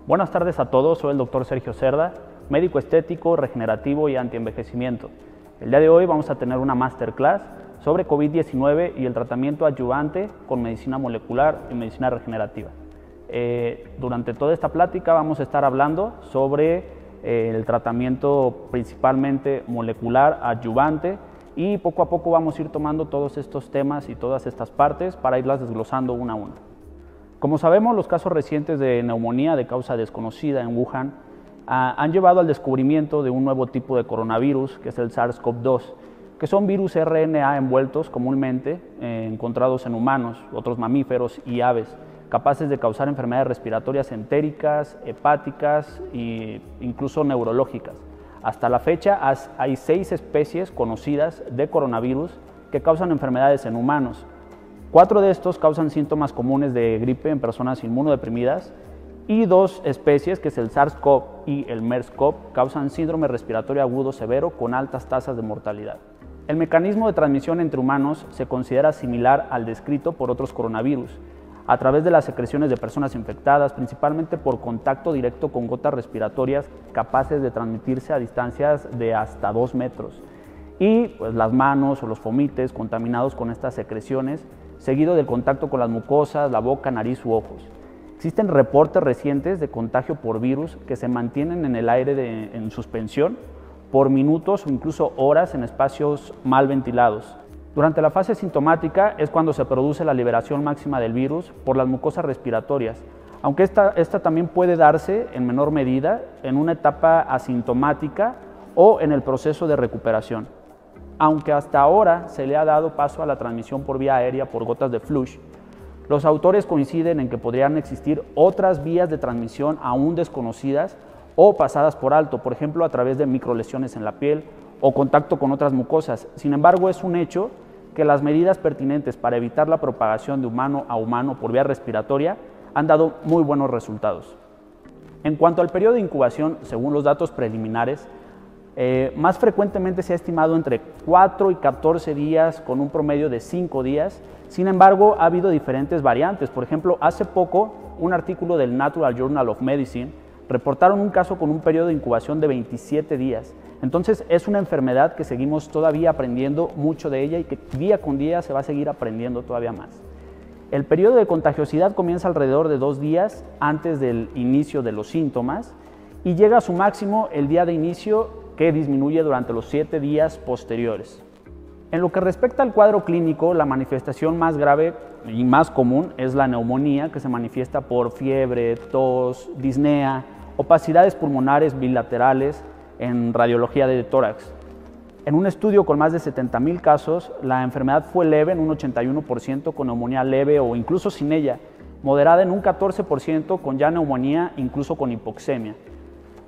Buenas tardes a todos, soy el doctor Sergio Cerda, médico estético, regenerativo y antienvejecimiento. El día de hoy vamos a tener una masterclass sobre COVID-19 y el tratamiento adyuvante con medicina molecular y medicina regenerativa. Durante toda esta plática vamos a estar hablando sobre el tratamiento principalmente molecular adyuvante y poco a poco vamos a ir tomando todos estos temas y todas estas partes para irlas desglosando una a una. Como sabemos, los casos recientes de neumonía de causa desconocida en Wuhan han llevado al descubrimiento de un nuevo tipo de coronavirus, que es el SARS-CoV-2, que son virus RNA envueltos comúnmente encontrados en humanos, otros mamíferos y aves, capaces de causar enfermedades respiratorias entéricas, hepáticas e incluso neurológicas. Hasta la fecha hay 6 especies conocidas de coronavirus que causan enfermedades en humanos. 4 de estos causan síntomas comunes de gripe en personas inmunodeprimidas y 2 especies, que es el SARS-CoV y el MERS-CoV, causan síndrome respiratorio agudo severo con altas tasas de mortalidad. El mecanismo de transmisión entre humanos se considera similar al descrito por otros coronavirus, a través de las secreciones de personas infectadas, principalmente por contacto directo con gotas respiratorias capaces de transmitirse a distancias de hasta 2 metros, y pues, las manos o los fomites contaminados con estas secreciones, seguido del contacto con las mucosas, la boca, nariz u ojos. Existen reportes recientes de contagio por virus que se mantienen en el aire en suspensión por minutos o incluso horas en espacios mal ventilados. Durante la fase sintomática es cuando se produce la liberación máxima del virus por las mucosas respiratorias, aunque esta también puede darse en menor medida en una etapa asintomática o en el proceso de recuperación. Aunque hasta ahora se le ha dado paso a la transmisión por vía aérea por gotas de flush, los autores coinciden en que podrían existir otras vías de transmisión aún desconocidas o pasadas por alto, por ejemplo a través de microlesiones en la piel o contacto con otras mucosas. Sin embargo, es un hecho que las medidas pertinentes para evitar la propagación de humano a humano por vía respiratoria han dado muy buenos resultados. En cuanto al periodo de incubación, según los datos preliminares, más frecuentemente se ha estimado entre 4 y 14 días con un promedio de 5 días. Sin embargo, ha habido diferentes variantes. Por ejemplo, hace poco un artículo del Natural Journal of Medicine reportaron un caso con un periodo de incubación de 27 días. Entonces es una enfermedad que seguimos todavía aprendiendo mucho de ella y que día con día se va a seguir aprendiendo todavía más. El periodo de contagiosidad comienza alrededor de 2 días antes del inicio de los síntomas y llega a su máximo el día de inicio, que disminuye durante los 7 días posteriores. En lo que respecta al cuadro clínico, la manifestación más grave y más común es la neumonía, que se manifiesta por fiebre, tos, disnea, opacidades pulmonares bilaterales en radiología de tórax. En un estudio con más de 70,000 casos, la enfermedad fue leve en un 81% con neumonía leve o incluso sin ella, moderada en un 14% con ya neumonía incluso con hipoxemia,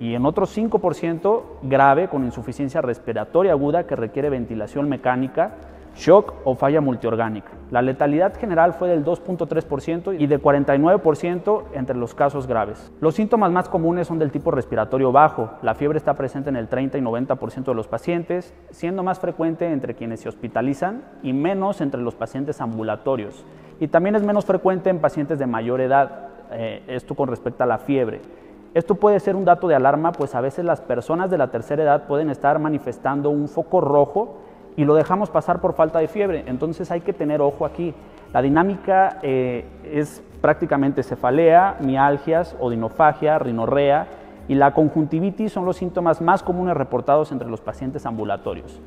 y en otro 5% grave con insuficiencia respiratoria aguda que requiere ventilación mecánica, shock o falla multiorgánica. La letalidad general fue del 2.3% y de 49% entre los casos graves. Los síntomas más comunes son del tipo respiratorio bajo. La fiebre está presente en el 30 y 90% de los pacientes, siendo más frecuente entre quienes se hospitalizan y menos entre los pacientes ambulatorios. Y también es menos frecuente en pacientes de mayor edad, esto con respecto a la fiebre. Esto puede ser un dato de alarma, pues a veces las personas de la tercera edad pueden estar manifestando un foco rojo y lo dejamos pasar por falta de fiebre, entonces hay que tener ojo aquí. La dinámica es prácticamente cefalea, mialgias, odinofagia, rinorrea y la conjuntivitis son los síntomas más comunes reportados entre los pacientes ambulatorios.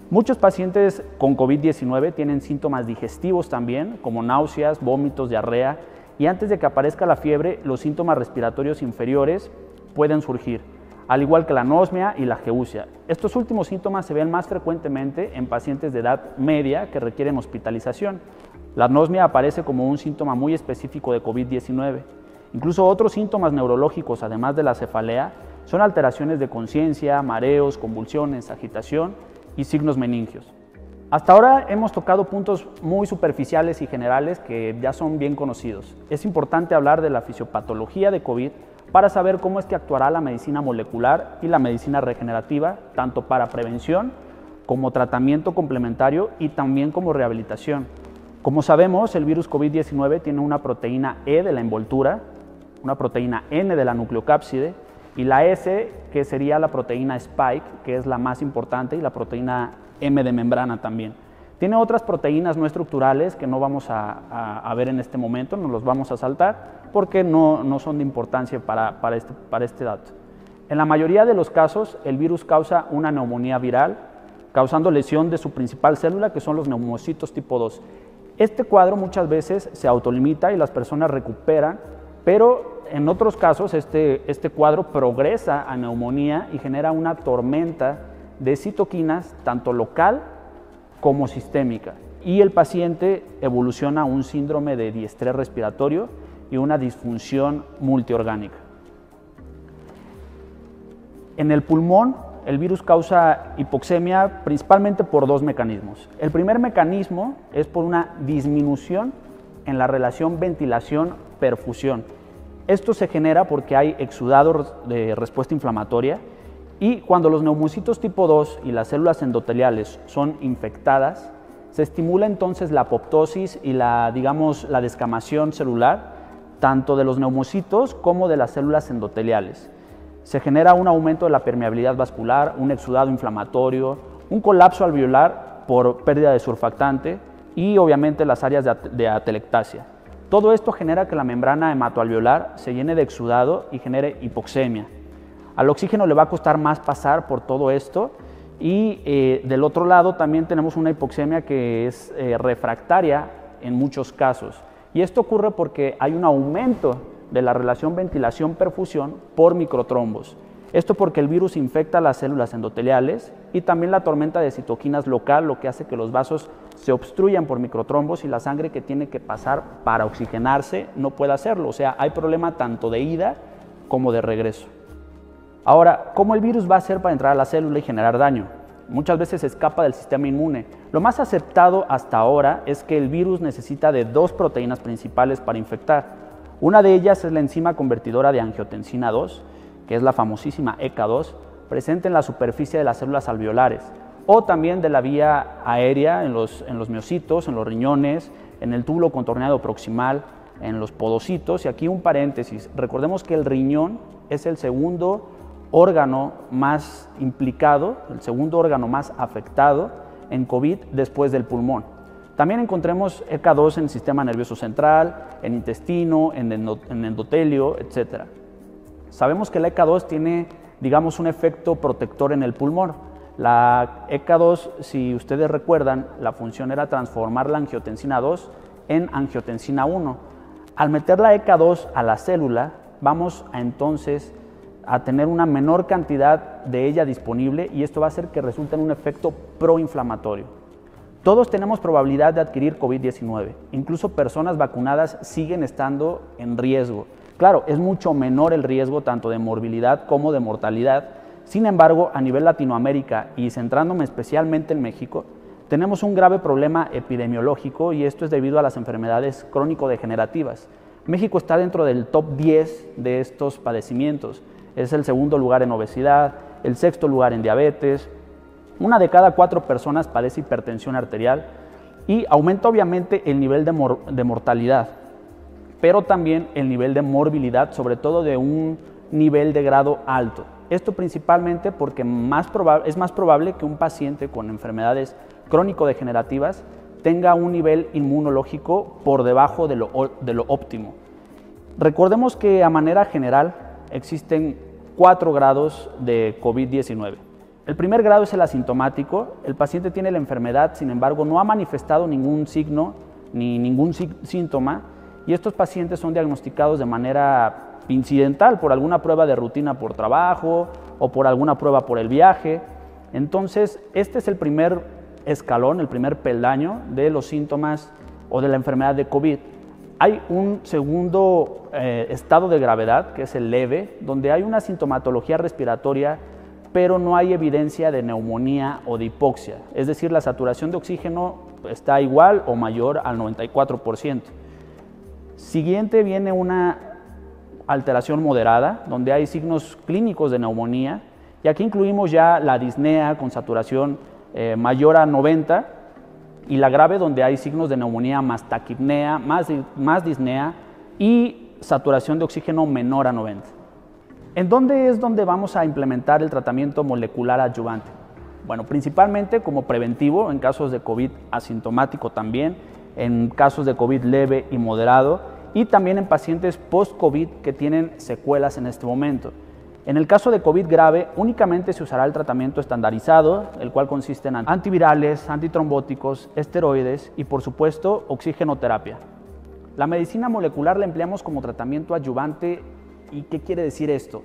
Muchos pacientes con COVID-19 tienen síntomas digestivos también, como náuseas, vómitos, diarrea, y antes de que aparezca la fiebre, los síntomas respiratorios inferiores pueden surgir, al igual que la anosmia y la geusia. Estos últimos síntomas se ven más frecuentemente en pacientes de edad media que requieren hospitalización. La anosmia aparece como un síntoma muy específico de COVID-19. Incluso otros síntomas neurológicos, además de la cefalea, son alteraciones de conciencia, mareos, convulsiones, agitación y signos meningios. Hasta ahora hemos tocado puntos muy superficiales y generales que ya son bien conocidos. Es importante hablar de la fisiopatología de COVID para saber cómo es que actuará la medicina molecular y la medicina regenerativa, tanto para prevención como tratamiento complementario y también como rehabilitación. Como sabemos, el virus COVID-19 tiene una proteína E de la envoltura una proteína N de la nucleocápside, y la S, que sería la proteína spike, que es la más importante, y la proteína M de membrana también. Tiene otras proteínas no estructurales que no vamos a ver en este momento, nos los vamos a saltar porque no son de importancia para este dato. En la mayoría de los casos, el virus causa una neumonía viral, causando lesión de su principal célula, que son los neumocitos tipo 2. Este cuadro muchas veces se autolimita y las personas recuperan, pero en otros casos este cuadro progresa a neumonía y genera una tormenta de citoquinas, tanto local como sistémica, y el paciente evoluciona a un síndrome de diestrés respiratorio y una disfunción multiorgánica. En el pulmón, el virus causa hipoxemia principalmente por dos mecanismos. El primer mecanismo es por una disminución en la relación ventilación-perfusión. Esto se genera porque hay exudado de respuesta inflamatoria, y cuando los neumocitos tipo 2 y las células endoteliales son infectadas, se estimula entonces la apoptosis y la descamación celular, tanto de los neumocitos como de las células endoteliales. Se genera un aumento de la permeabilidad vascular, un exudado inflamatorio, un colapso alveolar por pérdida de surfactante y obviamente las áreas de atelectasia. Todo esto genera que la membrana hematoalveolar se llene de exudado y genere hipoxemia. Al oxígeno le va a costar más pasar por todo esto, y del otro lado también tenemos una hipoxemia que es refractaria en muchos casos. Y esto ocurre porque hay un aumento de la relación ventilación-perfusión por microtrombos. Esto porque el virus infecta las células endoteliales, y también la tormenta de citoquinas local, lo que hace que los vasos se obstruyan por microtrombos y la sangre que tiene que pasar para oxigenarse no puede hacerlo. O sea, hay problema tanto de ida como de regreso. Ahora, ¿cómo el virus va a hacer para entrar a la célula y generar daño? Muchas veces escapa del sistema inmune. Lo más aceptado hasta ahora es que el virus necesita de dos proteínas principales para infectar. Una de ellas es la enzima convertidora de angiotensina 2, que es la famosísima ECA2, presente en la superficie de las células alveolares, o también de la vía aérea en los miocitos, en los riñones, en el túbulo contorneado proximal, en los podocitos. Y aquí un paréntesis, recordemos que el riñón es el segundo órgano más implicado, el segundo órgano más afectado en COVID después del pulmón. También encontremos ECA2 en el sistema nervioso central, en intestino, en endotelio, etc. Sabemos que la ECA2 tiene, un efecto protector en el pulmón. La ECA2, si ustedes recuerdan, la función era transformar la angiotensina 2 en angiotensina 1. Al meter la ECA2 a la célula, vamos entonces a tener una menor cantidad de ella disponible, y esto va a hacer que resulte en un efecto proinflamatorio. Todos tenemos probabilidad de adquirir COVID-19, incluso personas vacunadas siguen estando en riesgo. Claro, es mucho menor el riesgo tanto de morbilidad como de mortalidad. Sin embargo, a nivel Latinoamérica, y centrándome especialmente en México, tenemos un grave problema epidemiológico, y esto es debido a las enfermedades crónico-degenerativas. México está dentro del top 10 de estos padecimientos. Es el segundo lugar en obesidad, el sexto lugar en diabetes. 1 de cada 4 personas padece hipertensión arterial, y aumenta obviamente el nivel de mortalidad, pero también el nivel de morbilidad, sobre todo de un nivel de grado alto. Esto principalmente porque es más probable que un paciente con enfermedades crónico-degenerativas tenga un nivel inmunológico por debajo de lo óptimo. Recordemos que a manera general existen 4 grados de COVID-19. El primer grado es el asintomático. El paciente tiene la enfermedad, sin embargo, no ha manifestado ningún signo ni ningún síntoma, y estos pacientes son diagnosticados de manera incidental por alguna prueba de rutina por trabajo o por alguna prueba por el viaje. Entonces, este es el primer escalón, el primer peldaño de los síntomas o de la enfermedad de COVID. Hay un segundo estado de gravedad, que es el leve, donde hay una sintomatología respiratoria, pero no hay evidencia de neumonía o de hipoxia. Es decir, la saturación de oxígeno está igual o mayor al 94%. Siguiente viene una alteración moderada, donde hay signos clínicos de neumonía, y aquí incluimos ya la disnea con saturación mayor a 90, y la grave, donde hay signos de neumonía más taquipnea, más disnea, y saturación de oxígeno menor a 90. ¿En dónde es donde vamos a implementar el tratamiento molecular adyuvante? Bueno, principalmente como preventivo en casos de COVID asintomático también, en casos de COVID leve y moderado y también en pacientes post-COVID que tienen secuelas en este momento. En el caso de COVID grave, únicamente se usará el tratamiento estandarizado, el cual consiste en antivirales, antitrombóticos, esteroides y, por supuesto, oxigenoterapia. La medicina molecular la empleamos como tratamiento adyuvante. ¿Y qué quiere decir esto?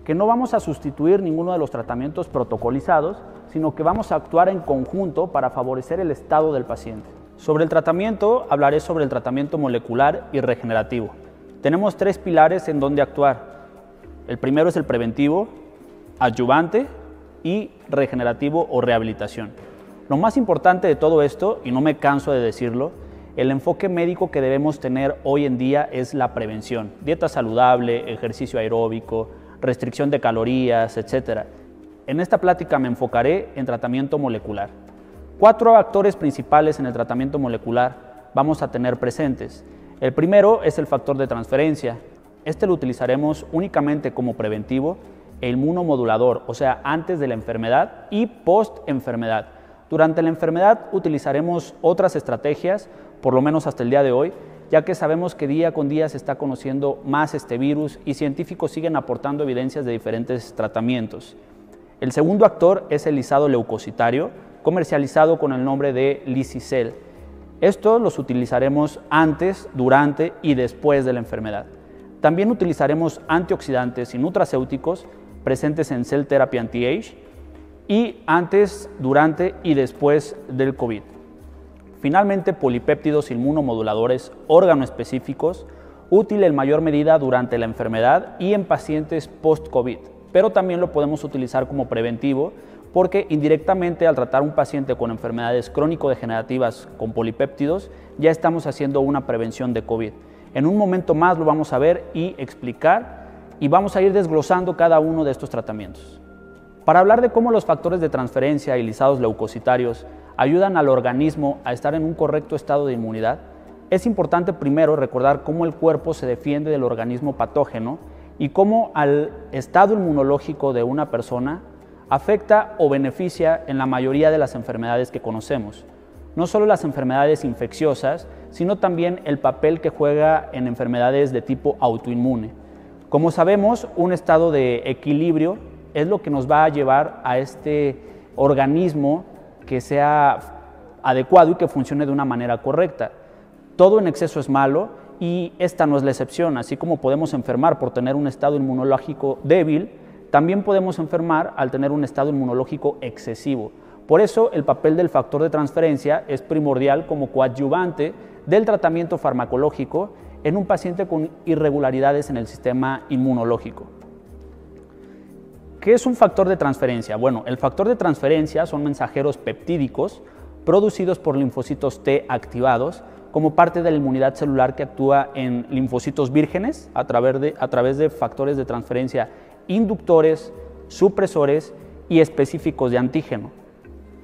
Que no vamos a sustituir ninguno de los tratamientos protocolizados, sino que vamos a actuar en conjunto para favorecer el estado del paciente. Sobre el tratamiento, hablaré sobre el tratamiento molecular y regenerativo. Tenemos 3 pilares en donde actuar. El primero es el preventivo, adyuvante y regenerativo o rehabilitación. Lo más importante de todo esto, y no me canso de decirlo, el enfoque médico que debemos tener hoy en día es la prevención. Dieta saludable, ejercicio aeróbico, restricción de calorías, etc. En esta plática me enfocaré en tratamiento molecular. 4 actores principales en el tratamiento molecular vamos a tener presentes. El primero es el factor de transferencia. Este lo utilizaremos únicamente como preventivo e inmunomodulador, o sea, antes de la enfermedad y post-enfermedad. Durante la enfermedad utilizaremos otras estrategias, por lo menos hasta el día de hoy, ya que sabemos que día con día se está conociendo más este virus y científicos siguen aportando evidencias de diferentes tratamientos. El segundo actor es el lisado leucocitario, comercializado con el nombre de Lisis-Cel. Estos los utilizaremos antes, durante y después de la enfermedad. También utilizaremos antioxidantes y nutracéuticos presentes en Cell Therapy Anti-Age y antes, durante y después del COVID. Finalmente, polipéptidos inmunomoduladores órgano-específicos, útil en mayor medida durante la enfermedad y en pacientes post-COVID, pero también lo podemos utilizar como preventivo porque indirectamente al tratar un paciente con enfermedades crónico-degenerativas con polipéptidos ya estamos haciendo una prevención de COVID. En un momento más lo vamos a ver y explicar y vamos a ir desglosando cada uno de estos tratamientos. Para hablar de cómo los factores de transferencia y lisados leucocitarios ayudan al organismo a estar en un correcto estado de inmunidad, es importante primero recordar cómo el cuerpo se defiende del organismo patógeno y cómo al estado inmunológico de una persona afecta o beneficia en la mayoría de las enfermedades que conocemos. No solo las enfermedades infecciosas, sino también el papel que juega en enfermedades de tipo autoinmune. Como sabemos, un estado de equilibrio es lo que nos va a llevar a este organismo que sea adecuado y que funcione de una manera correcta. Todo en exceso es malo y esta no es la excepción. Así como podemos enfermar por tener un estado inmunológico débil, también podemos enfermar al tener un estado inmunológico excesivo. Por eso el papel del factor de transferencia es primordial como coadyuvante del tratamiento farmacológico en un paciente con irregularidades en el sistema inmunológico. ¿Qué es un factor de transferencia? Bueno, el factor de transferencia son mensajeros peptídicos producidos por linfocitos T activados como parte de la inmunidad celular que actúa en linfocitos vírgenes a través de factores de transferencia inductores, supresores y específicos de antígeno.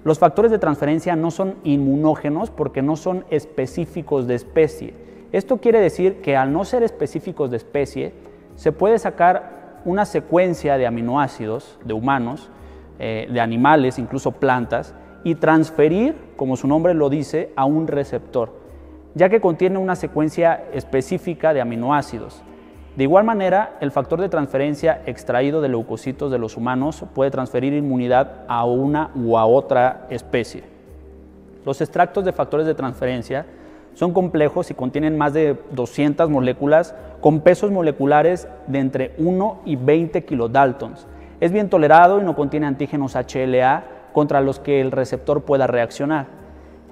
Los factores de transferencia no son inmunógenos porque no son específicos de especie. Esto quiere decir que al no ser específicos de especie, se puede sacar una secuencia de aminoácidos de humanos, de animales, incluso plantas, y transferir, como su nombre lo dice, a un receptor, ya que contiene una secuencia específica de aminoácidos. De igual manera, el factor de transferencia extraído de leucocitos de los humanos puede transferir inmunidad a una u a otra especie. Los extractos de factores de transferencia son complejos y contienen más de 200 moléculas con pesos moleculares de entre 1 y 20 kilodaltons. Es bien tolerado y no contiene antígenos HLA contra los que el receptor pueda reaccionar.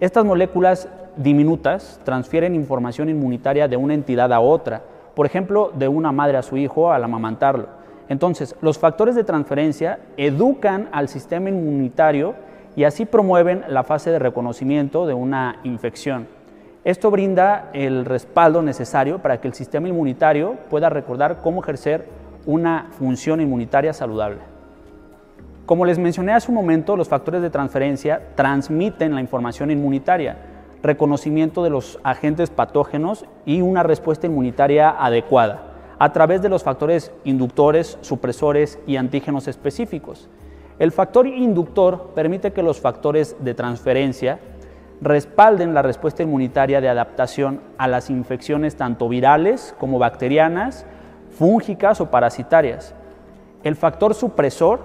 Estas moléculas diminutas transfieren información inmunitaria de una entidad a otra, por ejemplo, de una madre a su hijo al amamantarlo. Entonces, los factores de transferencia educan al sistema inmunitario y así promueven la fase de reconocimiento de una infección. Esto brinda el respaldo necesario para que el sistema inmunitario pueda recordar cómo ejercer una función inmunitaria saludable. Como les mencioné hace un momento, los factores de transferencia transmiten la información inmunitaria. reconocimiento de los agentes patógenos y una respuesta inmunitaria adecuada a través de los factores inductores, supresores y antígenos específicos. El factor inductor permite que los factores de transferencia respalden la respuesta inmunitaria de adaptación a las infecciones tanto virales como bacterianas, fúngicas o parasitarias. El factor supresor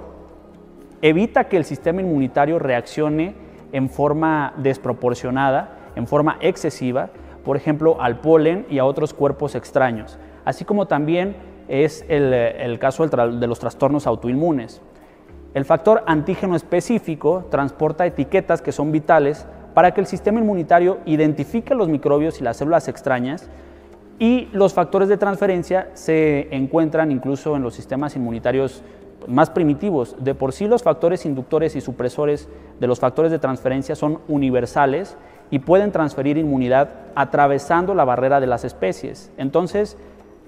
evita que el sistema inmunitario reaccione en forma desproporcionada, en forma excesiva, por ejemplo, al polen y a otros cuerpos extraños, así como también es el caso de los trastornos autoinmunes. El factor antígeno específico transporta etiquetas que son vitales para que el sistema inmunitario identifique los microbios y las células extrañas, y los factores de transferencia se encuentran incluso en los sistemas inmunitarios más primitivos. De por sí, los factores inductores y supresores de los factores de transferencia son universales y pueden transferir inmunidad atravesando la barrera de las especies. Entonces,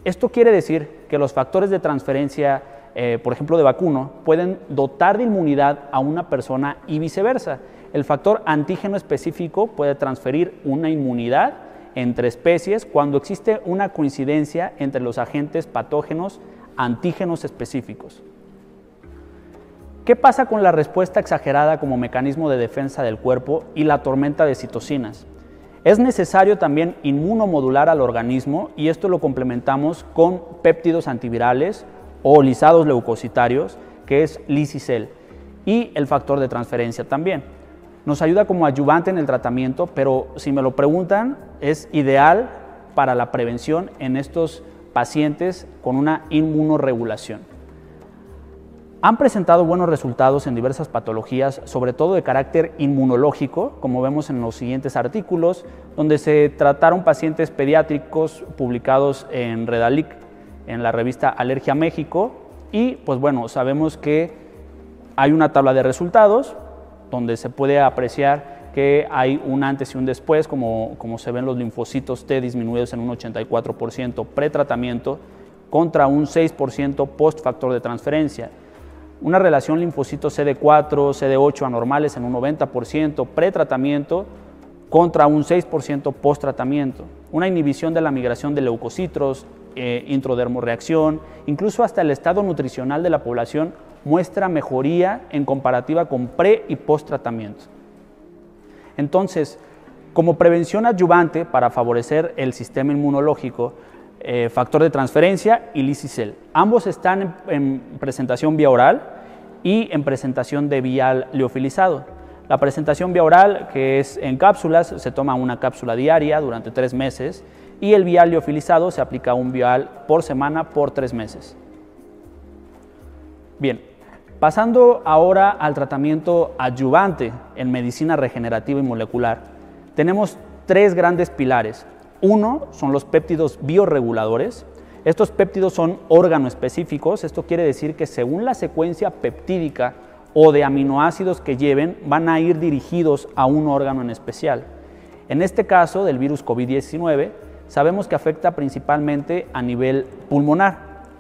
esto quiere decir que los factores de transferencia, por ejemplo de vacuno, pueden dotar de inmunidad a una persona y viceversa. El factor antígeno específico puede transferir una inmunidad entre especies cuando existe una coincidencia entre los agentes patógenos antígenos específicos. ¿Qué pasa con la respuesta exagerada como mecanismo de defensa del cuerpo y la tormenta de citocinas? Es necesario también inmunomodular al organismo, y esto lo complementamos con péptidos antivirales o lisados leucocitarios, que es Lisis-Cel, y el factor de transferencia también. Nos ayuda como ayudante en el tratamiento, pero si me lo preguntan, es ideal para la prevención en estos pacientes con una inmunorregulación. Han presentado buenos resultados en diversas patologías, sobre todo de carácter inmunológico, como vemos en los siguientes artículos, donde se trataron pacientes pediátricos publicados en Redalic, en la revista Alergia México, y pues bueno, sabemos que hay una tabla de resultados donde se puede apreciar que hay un antes y un después, como se ven los linfocitos T disminuidos en un 84% pretratamiento contra un 6% post factor de transferencia. Una relación linfocitos CD4, CD8 anormales en un 90% pretratamiento contra un 6% post-tratamiento. Una inhibición de la migración de leucocitos, introdermorreacción, incluso hasta el estado nutricional de la población muestra mejoría en comparativa con pre y post-tratamiento. Entonces, como prevención adyuvante para favorecer el sistema inmunológico, factor de transferencia y Lisis-Cel. Ambos están en presentación vía oral y en presentación de vial liofilizado. La presentación vía oral, que es en cápsulas, se toma una cápsula diaria durante 3 meses, y el vial liofilizado se aplica un vial por semana por 3 meses. Bien, pasando ahora al tratamiento adyuvante en medicina regenerativa y molecular, tenemos 3 grandes pilares. Uno son los péptidos bioreguladores. Estos péptidos son órganoespecíficos. Esto quiere decir que según la secuencia peptídica o de aminoácidos que lleven, van a ir dirigidos a un órgano en especial. En este caso del virus COVID-19, sabemos que afecta principalmente a nivel pulmonar.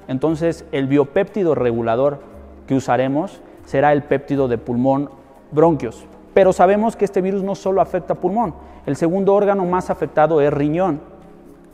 Entonces, el biopéptido regulador que usaremos será el péptido de pulmón bronquios. Pero sabemos que este virus no solo afecta pulmón. El segundo órgano más afectado es riñón.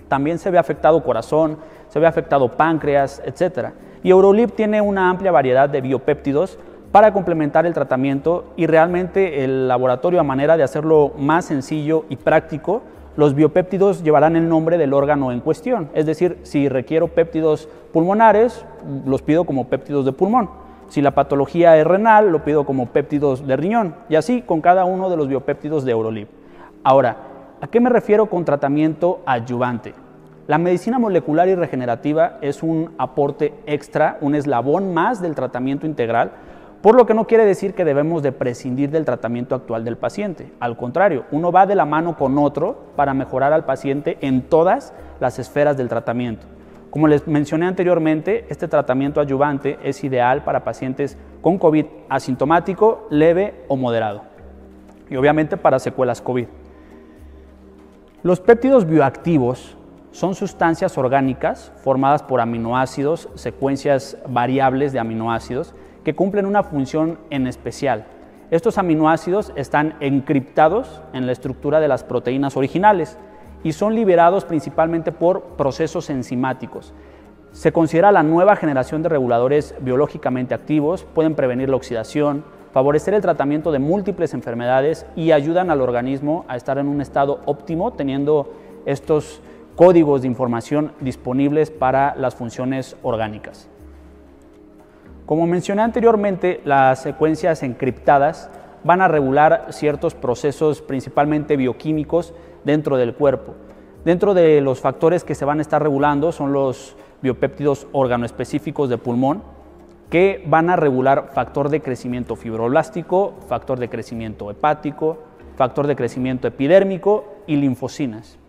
También se ve afectado corazón, se ve afectado páncreas, etc. Y Eurolip tiene una amplia variedad de biopéptidos para complementar el tratamiento, y realmente el laboratorio, a manera de hacerlo más sencillo y práctico, los biopéptidos llevarán el nombre del órgano en cuestión. Es decir, si requiero péptidos pulmonares, los pido como péptidos de pulmón. Si la patología es renal, lo pido como péptidos de riñón, y así con cada uno de los biopéptidos de Eurolip. Ahora, ¿a qué me refiero con tratamiento adyuvante? La medicina molecular y regenerativa es un aporte extra, un eslabón más del tratamiento integral, por lo que no quiere decir que debemos de prescindir del tratamiento actual del paciente. Al contrario, uno va de la mano con otro para mejorar al paciente en todas las esferas del tratamiento. Como les mencioné anteriormente, este tratamiento adyuvante es ideal para pacientes con COVID asintomático, leve o moderado, y obviamente para secuelas COVID. Los péptidos bioactivos son sustancias orgánicas formadas por aminoácidos, secuencias variables de aminoácidos, que cumplen una función en especial. Estos aminoácidos están encriptados en la estructura de las proteínas originales y son liberados principalmente por procesos enzimáticos. Se considera la nueva generación de reguladores biológicamente activos, pueden prevenir la oxidación, favorecer el tratamiento de múltiples enfermedades y ayudan al organismo a estar en un estado óptimo, teniendo estos códigos de información disponibles para las funciones orgánicas. Como mencioné anteriormente, las secuencias encriptadas van a regular ciertos procesos principalmente bioquímicos dentro del cuerpo. Dentro de los factores que se van a estar regulando son los biopéptidos organoespecíficos de pulmón, que van a regular factor de crecimiento fibroblástico, factor de crecimiento hepático, factor de crecimiento epidérmico y linfocinas.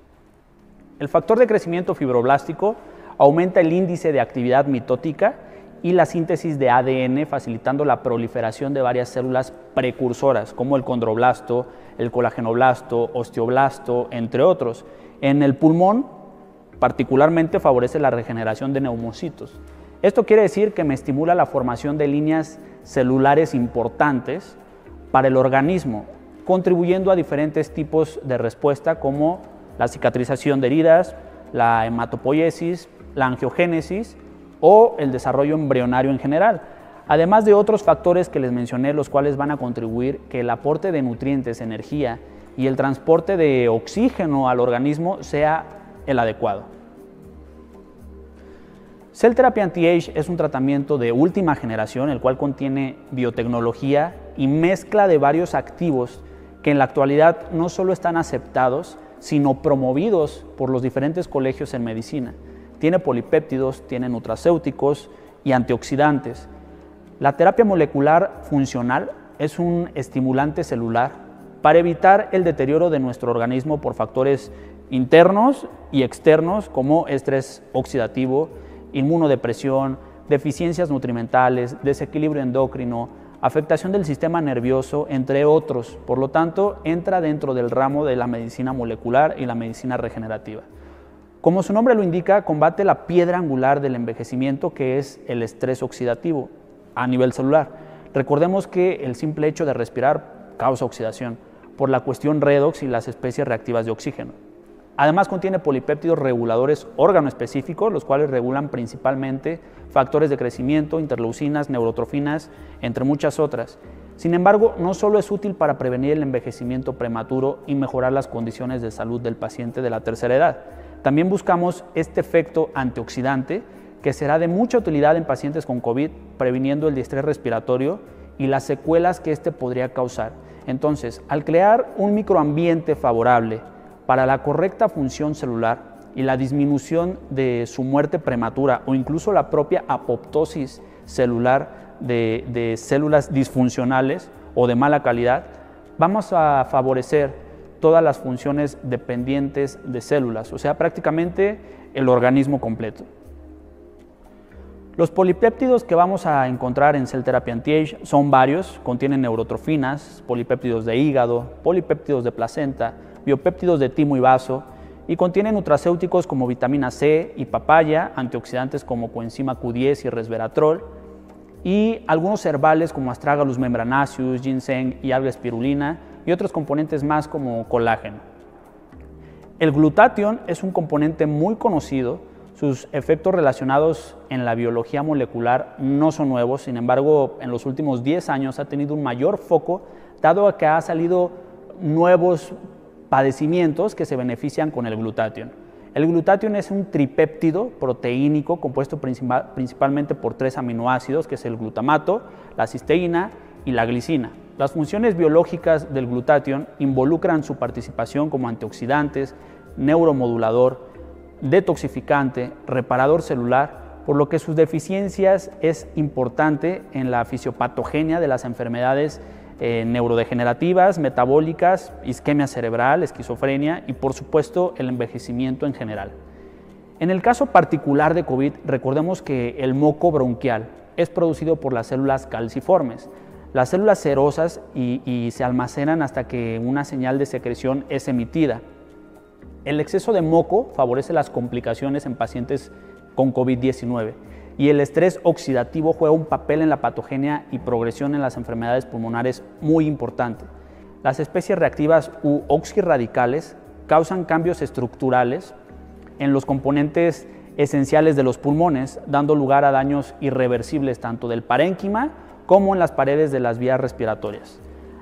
El factor de crecimiento fibroblástico aumenta el índice de actividad mitótica y la síntesis de ADN, facilitando la proliferación de varias células precursoras, como el condroblasto, el colágenoblasto, osteoblasto, entre otros. En el pulmón, particularmente, favorece la regeneración de neumocitos. Esto quiere decir que me estimula la formación de líneas celulares importantes para el organismo, contribuyendo a diferentes tipos de respuesta como la cicatrización de heridas, la hematopoiesis, la angiogénesis o el desarrollo embrionario en general, además de otros factores que les mencioné, los cuales van a contribuir que el aporte de nutrientes, energía y el transporte de oxígeno al organismo sea el adecuado. Cell Therapy Anti-Age es un tratamiento de última generación, el cual contiene biotecnología y mezcla de varios activos que en la actualidad no solo están aceptados, sino promovidos por los diferentes colegios en medicina. Tiene polipéptidos, tiene nutracéuticos y antioxidantes. La terapia molecular funcional es un estimulante celular para evitar el deterioro de nuestro organismo por factores internos y externos como estrés oxidativo, inmunodepresión, deficiencias nutrimentales, desequilibrio endocrino, afectación del sistema nervioso, entre otros. Por lo tanto, entra dentro del ramo de la medicina molecular y la medicina regenerativa. Como su nombre lo indica, combate la piedra angular del envejecimiento, que es el estrés oxidativo a nivel celular. Recordemos que el simple hecho de respirar causa oxidación por la cuestión redox y las especies reactivas de oxígeno. Además, contiene polipéptidos reguladores órganoespecíficos, los cuales regulan principalmente factores de crecimiento, interleucinas, neurotrofinas, entre muchas otras. Sin embargo, no solo es útil para prevenir el envejecimiento prematuro y mejorar las condiciones de salud del paciente de la tercera edad, también buscamos este efecto antioxidante que será de mucha utilidad en pacientes con COVID, previniendo el distrés respiratorio y las secuelas que este podría causar. Entonces, al crear un microambiente favorable para la correcta función celular y la disminución de su muerte prematura o incluso la propia apoptosis celular de células disfuncionales o de mala calidad, vamos a favorecer todas las funciones dependientes de células, o sea, prácticamente el organismo completo. Los polipéptidos que vamos a encontrar en Cell Therapy Anti-Age son varios, contienen neurotrofinas, polipéptidos de hígado, polipéptidos de placenta, biopéptidos de timo y vaso, y contienen nutracéuticos como vitamina C y papaya, antioxidantes como coenzima Q10 y resveratrol, y algunos herbales como Astragalus membranaceus, ginseng y alga espirulina, y otros componentes más como colágeno. El glutatión es un componente muy conocido. Sus efectos relacionados en la biología molecular no son nuevos, sin embargo, en los últimos 10 años ha tenido un mayor foco, dado a que ha salido nuevos padecimientos que se benefician con el glutatión. El glutatión es un tripéptido proteínico compuesto principalmente por 3 aminoácidos, que es el glutamato, la cisteína y la glicina. Las funciones biológicas del glutatión involucran su participación como antioxidantes, neuromodulador, detoxificante, reparador celular, por lo que sus deficiencias es importante en la fisiopatogenia de las enfermedades neurodegenerativas, metabólicas, isquemia cerebral, esquizofrenia y por supuesto el envejecimiento en general. En el caso particular de COVID, recordemos que el moco bronquial es producido por las células calciformes, las células serosas y se almacenan hasta que una señal de secreción es emitida. El exceso de moco favorece las complicaciones en pacientes con COVID-19, y el estrés oxidativo juega un papel en la patogenia y progresión en las enfermedades pulmonares muy importante. Las especies reactivas u oxirradicales causan cambios estructurales en los componentes esenciales de los pulmones, dando lugar a daños irreversibles tanto del parénquima como en las paredes de las vías respiratorias.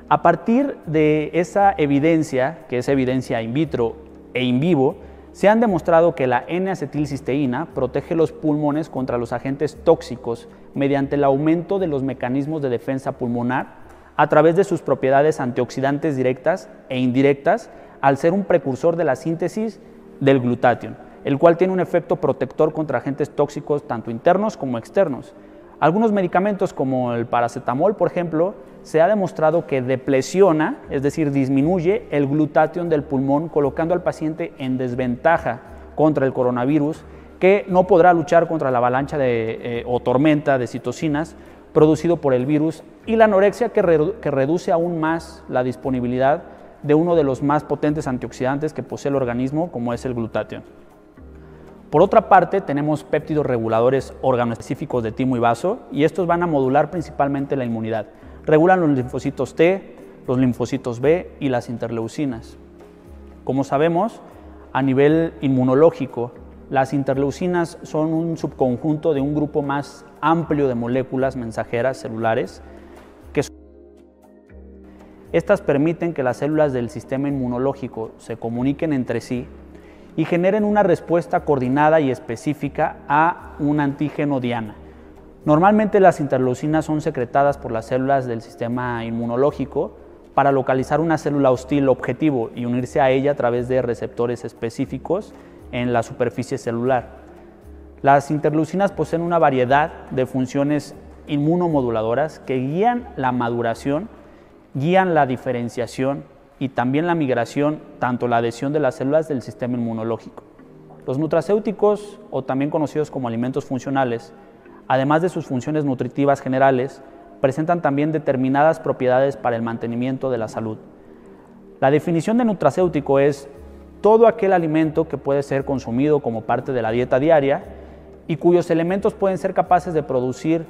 A partir de esa evidencia, que es evidencia in vitro e in vivo, se han demostrado que la N-acetilcisteína protege los pulmones contra los agentes tóxicos mediante el aumento de los mecanismos de defensa pulmonar a través de sus propiedades antioxidantes directas e indirectas, al ser un precursor de la síntesis del glutatión, el cual tiene un efecto protector contra agentes tóxicos tanto internos como externos. Algunos medicamentos como el paracetamol, por ejemplo, se ha demostrado que depresiona, es decir, disminuye el glutatión del pulmón, colocando al paciente en desventaja contra el coronavirus, que no podrá luchar contra la avalancha o tormenta de citocinas producido por el virus, y la anorexia, que reduce aún más la disponibilidad de uno de los más potentes antioxidantes que posee el organismo, como es el glutatión. Por otra parte, tenemos péptidos reguladores organoespecíficos de timo y vaso, y estos van a modular principalmente la inmunidad. Regulan los linfocitos T, los linfocitos B y las interleucinas. Como sabemos, a nivel inmunológico, las interleucinas son un subconjunto de un grupo más amplio de moléculas mensajeras celulares. Estas permiten que las células del sistema inmunológico se comuniquen entre sí y generen una respuesta coordinada y específica a un antígeno diana. Normalmente las interleucinas son secretadas por las células del sistema inmunológico para localizar una célula hostil objetivo y unirse a ella a través de receptores específicos en la superficie celular. Las interleucinas poseen una variedad de funciones inmunomoduladoras que guían la maduración, guían la diferenciación y también la migración, tanto la adhesión de las células del sistema inmunológico. Los nutracéuticos, o también conocidos como alimentos funcionales, además de sus funciones nutritivas generales, presentan también determinadas propiedades para el mantenimiento de la salud. La definición de nutracéutico es todo aquel alimento que puede ser consumido como parte de la dieta diaria y cuyos elementos pueden ser capaces de producir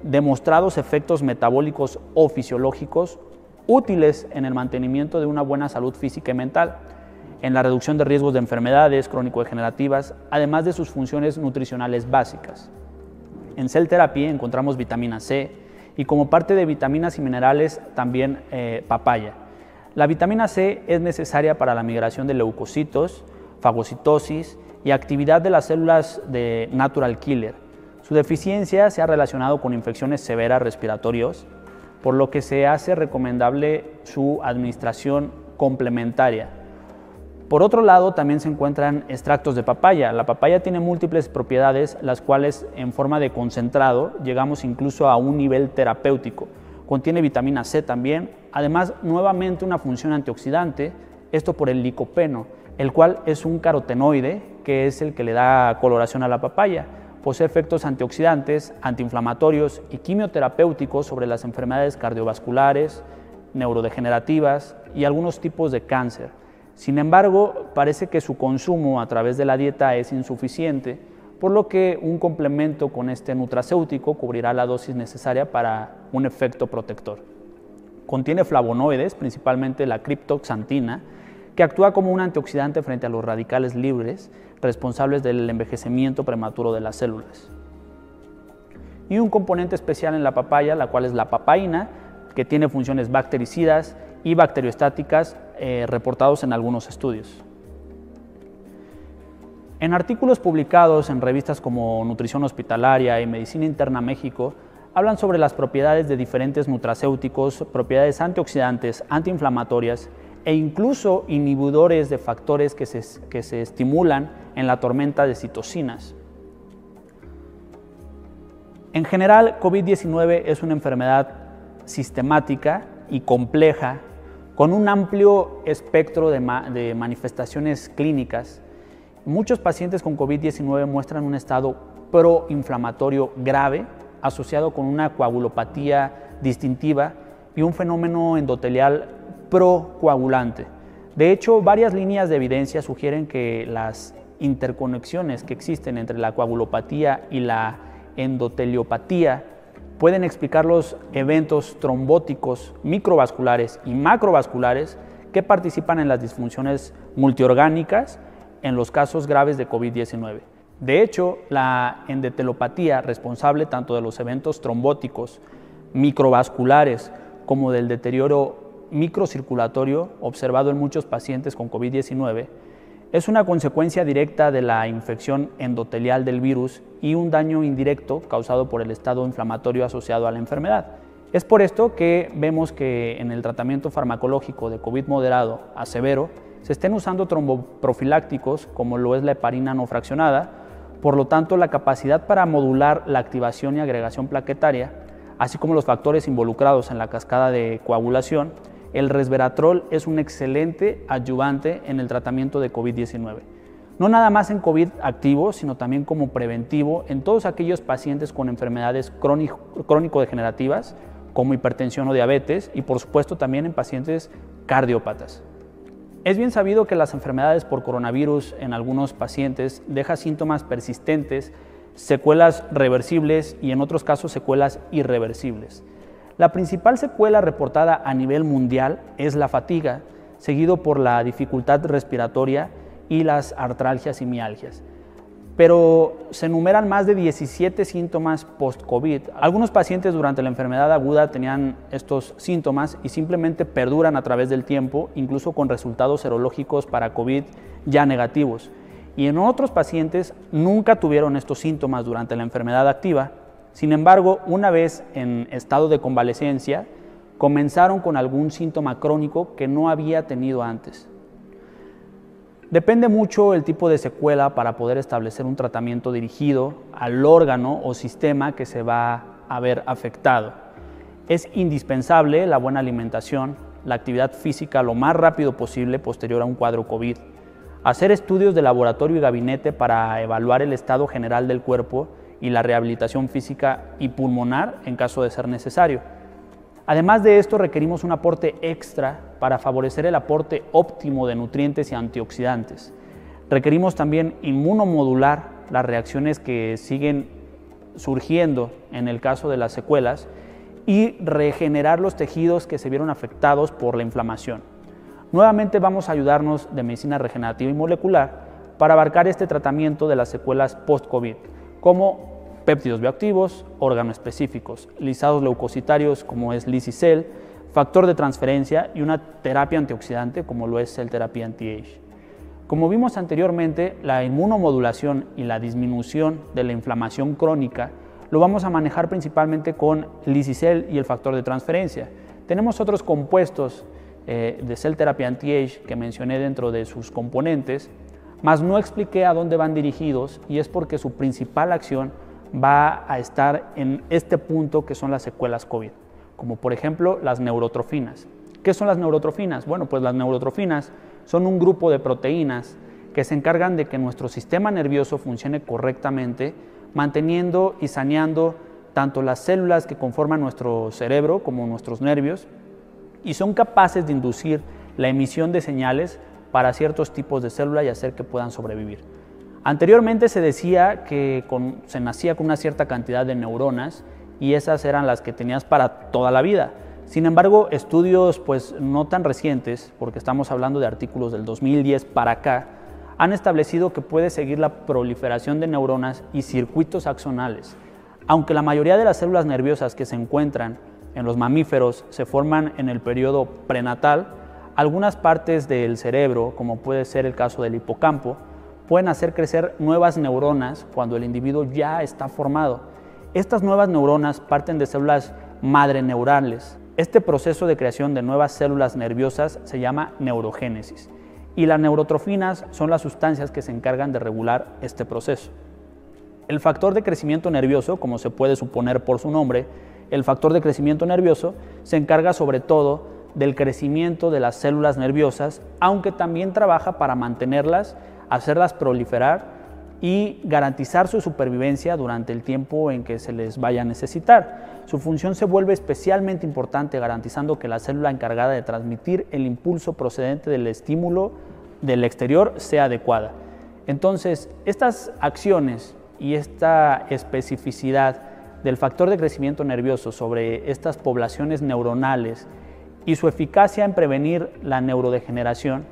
demostrados efectos metabólicos o fisiológicos útiles en el mantenimiento de una buena salud física y mental, en la reducción de riesgos de enfermedades crónico-degenerativas, además de sus funciones nutricionales básicas. En Cell Therapy encontramos vitamina C y, como parte de vitaminas y minerales, también papaya. La vitamina C es necesaria para la migración de leucocitos, fagocitosis y actividad de las células de natural killer. Su deficiencia se ha relacionado con infecciones severas respiratorias, por lo que se hace recomendable su administración complementaria. Por otro lado, también se encuentran extractos de papaya. La papaya tiene múltiples propiedades, las cuales en forma de concentrado llegamos incluso a un nivel terapéutico. Contiene vitamina C también, además nuevamente una función antioxidante, esto por el licopeno, el cual es un carotenoide que es el que le da coloración a la papaya. Posee efectos antioxidantes, antiinflamatorios y quimioterapéuticos sobre las enfermedades cardiovasculares, neurodegenerativas y algunos tipos de cáncer. Sin embargo, parece que su consumo a través de la dieta es insuficiente, por lo que un complemento con este nutracéutico cubrirá la dosis necesaria para un efecto protector. Contiene flavonoides, principalmente la criptoxantina, que actúa como un antioxidante frente a los radicales libres responsables del envejecimiento prematuro de las células. Y un componente especial en la papaya, la cual es la papaína, que tiene funciones bactericidas y bacteriostáticas reportados en algunos estudios. En artículos publicados en revistas como Nutrición Hospitalaria y Medicina Interna México, hablan sobre las propiedades de diferentes nutracéuticos, propiedades antioxidantes, antiinflamatorias e incluso inhibidores de factores que se estimulan en la tormenta de citocinas. En general, COVID-19 es una enfermedad sistemática y compleja, con un amplio espectro de manifestaciones clínicas. Muchos pacientes con COVID-19 muestran un estado proinflamatorio grave, asociado con una coagulopatía distintiva y un fenómeno endotelial procoagulante. De hecho, varias líneas de evidencia sugieren que las interconexiones que existen entre la coagulopatía y la endoteliopatía, pueden explicar los eventos trombóticos microvasculares y macrovasculares que participan en las disfunciones multiorgánicas en los casos graves de COVID-19. De hecho, la endoteliopatía, responsable tanto de los eventos trombóticos microvasculares como del deterioro microcirculatorio observado en muchos pacientes con COVID-19, es una consecuencia directa de la infección endotelial del virus y un daño indirecto causado por el estado inflamatorio asociado a la enfermedad. Es por esto que vemos que en el tratamiento farmacológico de COVID moderado a severo se estén usando tromboprofilácticos como lo es la heparina no fraccionada. Por lo tanto, la capacidad para modular la activación y agregación plaquetaria, así como los factores involucrados en la cascada de coagulación, el resveratrol es un excelente adyuvante en el tratamiento de COVID-19. No nada más en COVID activo, sino también como preventivo en todos aquellos pacientes con enfermedades crónico-degenerativas, como hipertensión o diabetes, y por supuesto también en pacientes cardiópatas. Es bien sabido que las enfermedades por coronavirus en algunos pacientes dejan síntomas persistentes, secuelas reversibles y en otros casos secuelas irreversibles. La principal secuela reportada a nivel mundial es la fatiga, seguido por la dificultad respiratoria y las artralgias y mialgias. Pero se enumeran más de 17 síntomas post-COVID. Algunos pacientes durante la enfermedad aguda tenían estos síntomas y simplemente perduran a través del tiempo, incluso con resultados serológicos para COVID ya negativos. Y en otros pacientes nunca tuvieron estos síntomas durante la enfermedad activa. Sin embargo, una vez en estado de convalecencia, comenzaron con algún síntoma crónico que no había tenido antes. Depende mucho el tipo de secuela para poder establecer un tratamiento dirigido al órgano o sistema que se va a ver afectado. Es indispensable la buena alimentación, la actividad física lo más rápido posible posterior a un cuadro COVID, hacer estudios de laboratorio y gabinete para evaluar el estado general del cuerpo y la rehabilitación física y pulmonar en caso de ser necesario. Además de esto, requerimos un aporte extra para favorecer el aporte óptimo de nutrientes y antioxidantes. Requerimos también inmunomodular las reacciones que siguen surgiendo en el caso de las secuelas y regenerar los tejidos que se vieron afectados por la inflamación. Nuevamente vamos a ayudarnos de medicina regenerativa y molecular para abarcar este tratamiento de las secuelas post-COVID, como péptidos bioactivos, órganoespecíficos, lisados leucocitarios como es Lisis-Cel, factor de transferencia y una terapia antioxidante como lo es Cell Therapy Anti-Age. Como vimos anteriormente, la inmunomodulación y la disminución de la inflamación crónica lo vamos a manejar principalmente con Lisis-Cel y el factor de transferencia. Tenemos otros compuestos de Cell Therapy Anti-Age que mencioné dentro de sus componentes, mas no expliqué a dónde van dirigidos y es porque su principal acción va a estar en este punto que son las secuelas COVID, como por ejemplo las neurotrofinas. ¿Qué son las neurotrofinas? Bueno, pues las neurotrofinas son un grupo de proteínas que se encargan de que nuestro sistema nervioso funcione correctamente, manteniendo y saneando tanto las células que conforman nuestro cerebro como nuestros nervios, y son capaces de inducir la emisión de señales para ciertos tipos de célula y hacer que puedan sobrevivir. Anteriormente se decía que se nacía con una cierta cantidad de neuronas y esas eran las que tenías para toda la vida. Sin embargo, estudios pues no tan recientes, porque estamos hablando de artículos del 2010 para acá, han establecido que puede seguir la proliferación de neuronas y circuitos axonales. Aunque la mayoría de las células nerviosas que se encuentran en los mamíferos se forman en el periodo prenatal, algunas partes del cerebro, como puede ser el caso del hipocampo, pueden hacer crecer nuevas neuronas cuando el individuo ya está formado. Estas nuevas neuronas parten de células madre neurales. Este proceso de creación de nuevas células nerviosas se llama neurogénesis y las neurotrofinas son las sustancias que se encargan de regular este proceso. El factor de crecimiento nervioso, como se puede suponer por su nombre, el factor de crecimiento nervioso se encarga sobre todo del crecimiento de las células nerviosas, aunque también trabaja para mantenerlas, hacerlas proliferar y garantizar su supervivencia durante el tiempo en que se les vaya a necesitar. Su función se vuelve especialmente importante garantizando que la célula encargada de transmitir el impulso procedente del estímulo del exterior sea adecuada. Entonces, estas acciones y esta especificidad del factor de crecimiento nervioso sobre estas poblaciones neuronales y su eficacia en prevenir la neurodegeneración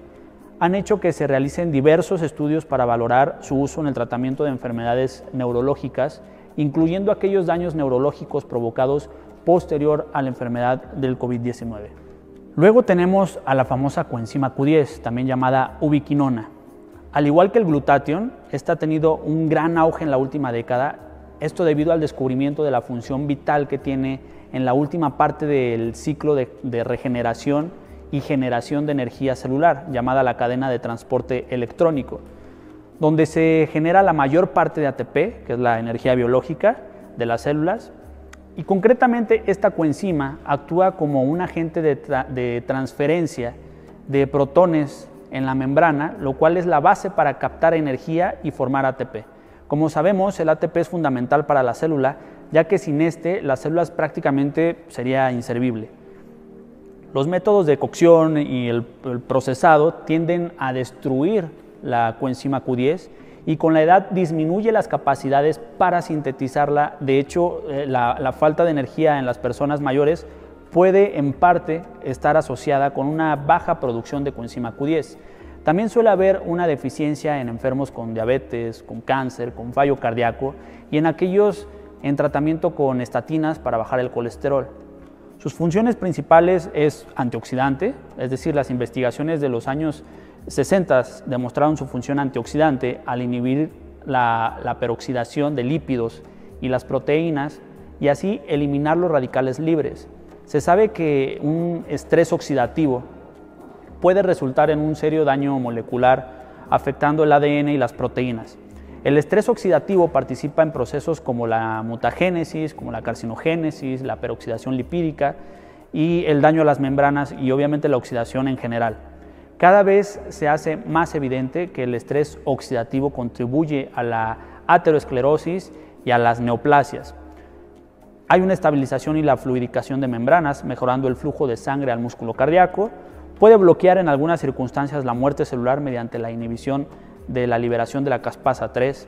han hecho que se realicen diversos estudios para valorar su uso en el tratamiento de enfermedades neurológicas, incluyendo aquellos daños neurológicos provocados posterior a la enfermedad del COVID-19. Luego tenemos a la famosa coenzima Q10, también llamada ubiquinona. Al igual que el glutatión, esta ha tenido un gran auge en la última década, esto debido al descubrimiento de la función vital que tiene en la última parte del ciclo de regeneración y generación de energía celular, llamada la cadena de transporte electrónico, donde se genera la mayor parte de ATP, que es la energía biológica de las células, y concretamente esta coenzima actúa como un agente de transferencia de protones en la membrana, lo cual es la base para captar energía y formar ATP. Como sabemos, el ATP es fundamental para la célula, ya que sin este, las células prácticamente sería inservible. Los métodos de cocción y el procesado tienden a destruir la coenzima Q10 y con la edad disminuye las capacidades para sintetizarla. De hecho, la falta de energía en las personas mayores puede en parte estar asociada con una baja producción de coenzima Q10. También suele haber una deficiencia en enfermos con diabetes, con cáncer, con fallo cardíaco y en aquellos en tratamiento con estatinas para bajar el colesterol. Sus funciones principales es antioxidante, es decir, las investigaciones de los años 60 demostraron su función antioxidante al inhibir la peroxidación de lípidos y las proteínas y así eliminar los radicales libres. Se sabe que un estrés oxidativo puede resultar en un serio daño molecular afectando el ADN y las proteínas. El estrés oxidativo participa en procesos como la mutagénesis, como la carcinogénesis, la peroxidación lipídica y el daño a las membranas y obviamente la oxidación en general. Cada vez se hace más evidente que el estrés oxidativo contribuye a la aterosclerosis y a las neoplasias. Hay una estabilización y la fluidicación de membranas, mejorando el flujo de sangre al músculo cardíaco. Puede bloquear en algunas circunstancias la muerte celular mediante la inhibición de la liberación de la caspasa 3.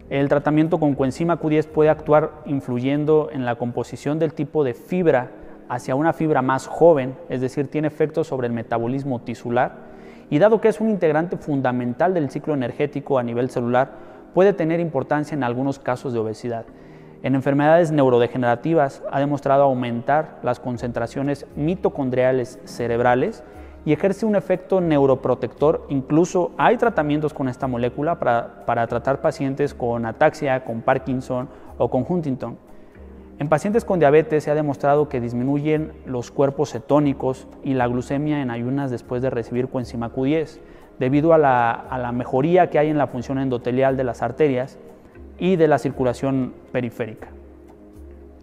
El tratamiento con coenzima Q10 puede actuar influyendo en la composición del tipo de fibra hacia una fibra más joven, es decir, tiene efectos sobre el metabolismo tisular. Y dado que es un integrante fundamental del ciclo energético a nivel celular, puede tener importancia en algunos casos de obesidad. En enfermedades neurodegenerativas ha demostrado aumentar las concentraciones mitocondriales cerebrales y ejerce un efecto neuroprotector. Incluso hay tratamientos con esta molécula para tratar pacientes con ataxia, con Parkinson o con Huntington. En pacientes con diabetes se ha demostrado que disminuyen los cuerpos cetónicos y la glucemia en ayunas después de recibir coenzima Q10, debido a la mejoría que hay en la función endotelial de las arterias y de la circulación periférica.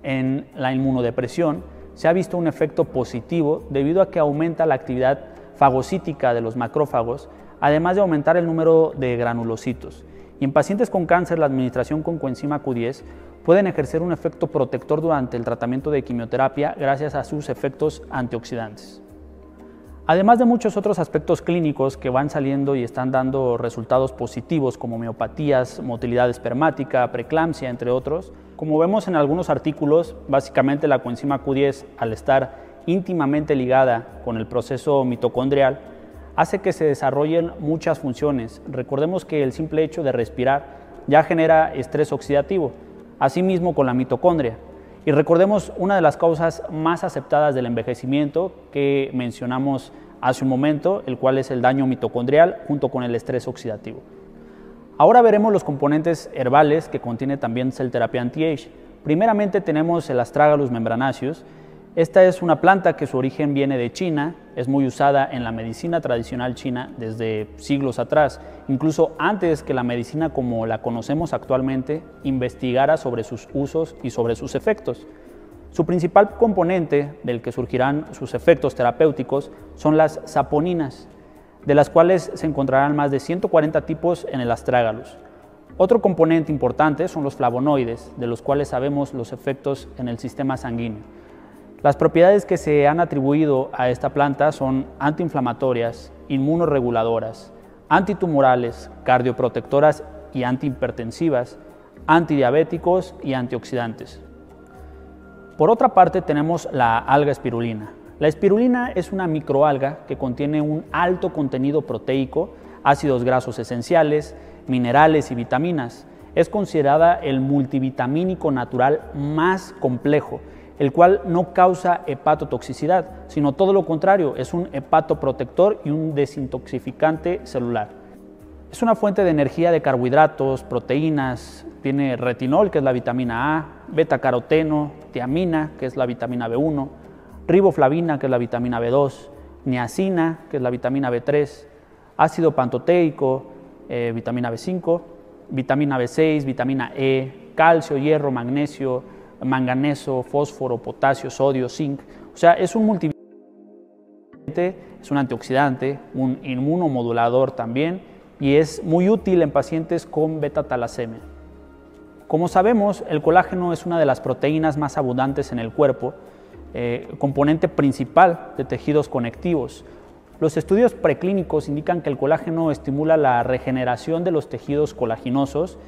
En la inmunodepresión se ha visto un efecto positivo debido a que aumenta la actividad fagocítica de los macrófagos, además de aumentar el número de granulocitos. Y en pacientes con cáncer, la administración con coenzima Q10 pueden ejercer un efecto protector durante el tratamiento de quimioterapia gracias a sus efectos antioxidantes. Además de muchos otros aspectos clínicos que van saliendo y están dando resultados positivos como miopatías, motilidad espermática, preeclampsia, entre otros, como vemos en algunos artículos, básicamente la coenzima Q10, al estar íntimamente ligada con el proceso mitocondrial, hace que se desarrollen muchas funciones. Recordemos que el simple hecho de respirar ya genera estrés oxidativo, asimismo con la mitocondria. Y recordemos una de las causas más aceptadas del envejecimiento que mencionamos hace un momento, el cual es el daño mitocondrial junto con el estrés oxidativo. Ahora veremos los componentes herbales que contiene también Cell Therapy Anti-Age. Primeramente tenemos el Astragalus membranaceus. Esta es una planta que su origen viene de China, es muy usada en la medicina tradicional china desde siglos atrás, incluso antes que la medicina como la conocemos actualmente investigara sobre sus usos y sobre sus efectos. Su principal componente del que surgirán sus efectos terapéuticos son las saponinas, de las cuales se encontrarán más de 140 tipos en el Astragalus. Otro componente importante son los flavonoides, de los cuales sabemos los efectos en el sistema sanguíneo. Las propiedades que se han atribuido a esta planta son antiinflamatorias, inmunorreguladoras, antitumorales, cardioprotectoras y antihipertensivas, antidiabéticos y antioxidantes. Por otra parte tenemos la alga espirulina. La espirulina es una microalga que contiene un alto contenido proteico, ácidos grasos esenciales, minerales y vitaminas. Es considerada el multivitamínico natural más complejo, el cual no causa hepatotoxicidad, sino todo lo contrario, es un hepatoprotector y un desintoxificante celular. Es una fuente de energía de carbohidratos, proteínas, tiene retinol, que es la vitamina A, betacaroteno, tiamina, que es la vitamina B1, riboflavina, que es la vitamina B2, niacina, que es la vitamina B3, ácido pantoteico, vitamina B5, vitamina B6, vitamina E, calcio, hierro, magnesio, manganeso, fósforo, potasio, sodio, zinc. O sea, es un multivitamínico, es un antioxidante, un inmunomodulador también, y es muy útil en pacientes con beta-talasemia. Como sabemos, el colágeno es una de las proteínas más abundantes en el cuerpo, componente principal de tejidos conectivos. Los estudios preclínicos indican que el colágeno estimula la regeneración de los tejidos colaginosos,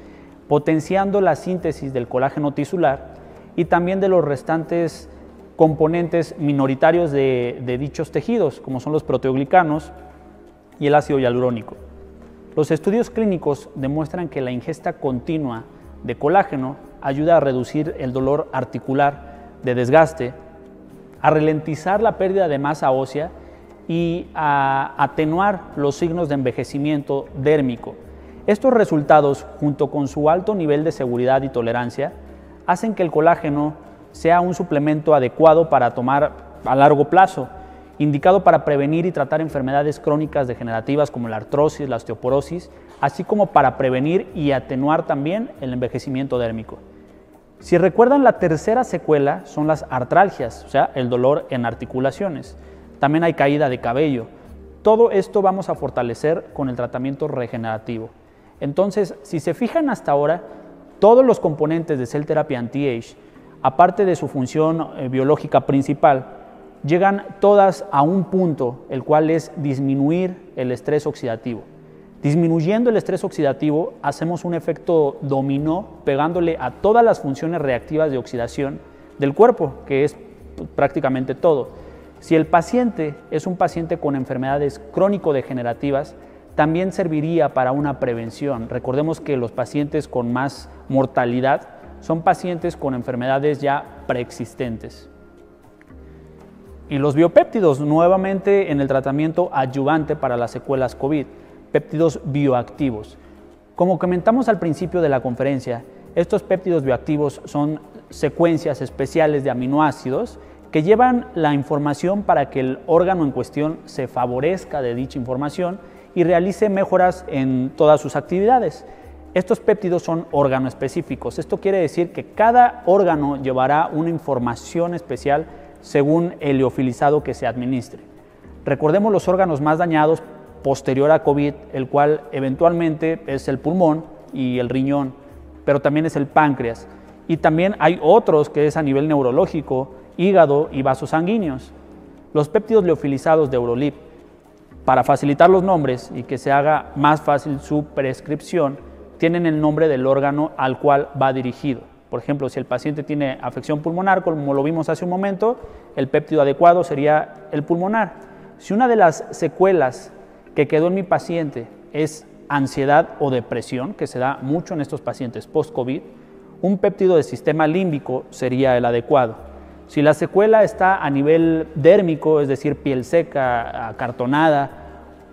potenciando la síntesis del colágeno tisular y también de los restantes componentes minoritarios de dichos tejidos, como son los proteoglicanos y el ácido hialurónico. Los estudios clínicos demuestran que la ingesta continua de colágeno ayuda a reducir el dolor articular de desgaste, a ralentizar la pérdida de masa ósea y a atenuar los signos de envejecimiento dérmico. Estos resultados, junto con su alto nivel de seguridad y tolerancia, hacen que el colágeno sea un suplemento adecuado para tomar a largo plazo, indicado para prevenir y tratar enfermedades crónicas degenerativas como la artrosis, la osteoporosis, así como para prevenir y atenuar también el envejecimiento dérmico. Si recuerdan, la tercera secuela son las artralgias, o sea, el dolor en articulaciones. También hay caída de cabello. Todo esto vamos a fortalecer con el tratamiento regenerativo. Entonces, si se fijan hasta ahora, todos los componentes de Cell Therapy Anti-Age, aparte de su función biológica principal, llegan todas a un punto, el cual es disminuir el estrés oxidativo. Disminuyendo el estrés oxidativo, hacemos un efecto dominó pegándole a todas las funciones reactivas de oxidación del cuerpo, que es prácticamente todo. Si el paciente es un paciente con enfermedades crónico-degenerativas, también serviría para una prevención. Recordemos que los pacientes con más mortalidad son pacientes con enfermedades ya preexistentes. Y los biopéptidos, nuevamente en el tratamiento adyuvante para las secuelas COVID, péptidos bioactivos. Como comentamos al principio de la conferencia, estos péptidos bioactivos son secuencias especiales de aminoácidos que llevan la información para que el órgano en cuestión se favorezca de dicha información y realice mejoras en todas sus actividades. Estos péptidos son órgano-específicos. Esto quiere decir que cada órgano llevará una información especial según el liofilizado que se administre. Recordemos los órganos más dañados posterior a COVID, el cual eventualmente es el pulmón y el riñón, pero también es el páncreas. Y también hay otros que es a nivel neurológico, hígado y vasos sanguíneos. Los péptidos liofilizados de Eurolip, para facilitar los nombres y que se haga más fácil su prescripción, tienen el nombre del órgano al cual va dirigido. Por ejemplo, si el paciente tiene afección pulmonar, como lo vimos hace un momento, el péptido adecuado sería el pulmonar. Si una de las secuelas que quedó en mi paciente es ansiedad o depresión, que se da mucho en estos pacientes post-COVID, un péptido de sistema límbico sería el adecuado. Si la secuela está a nivel dérmico, es decir, piel seca, acartonada,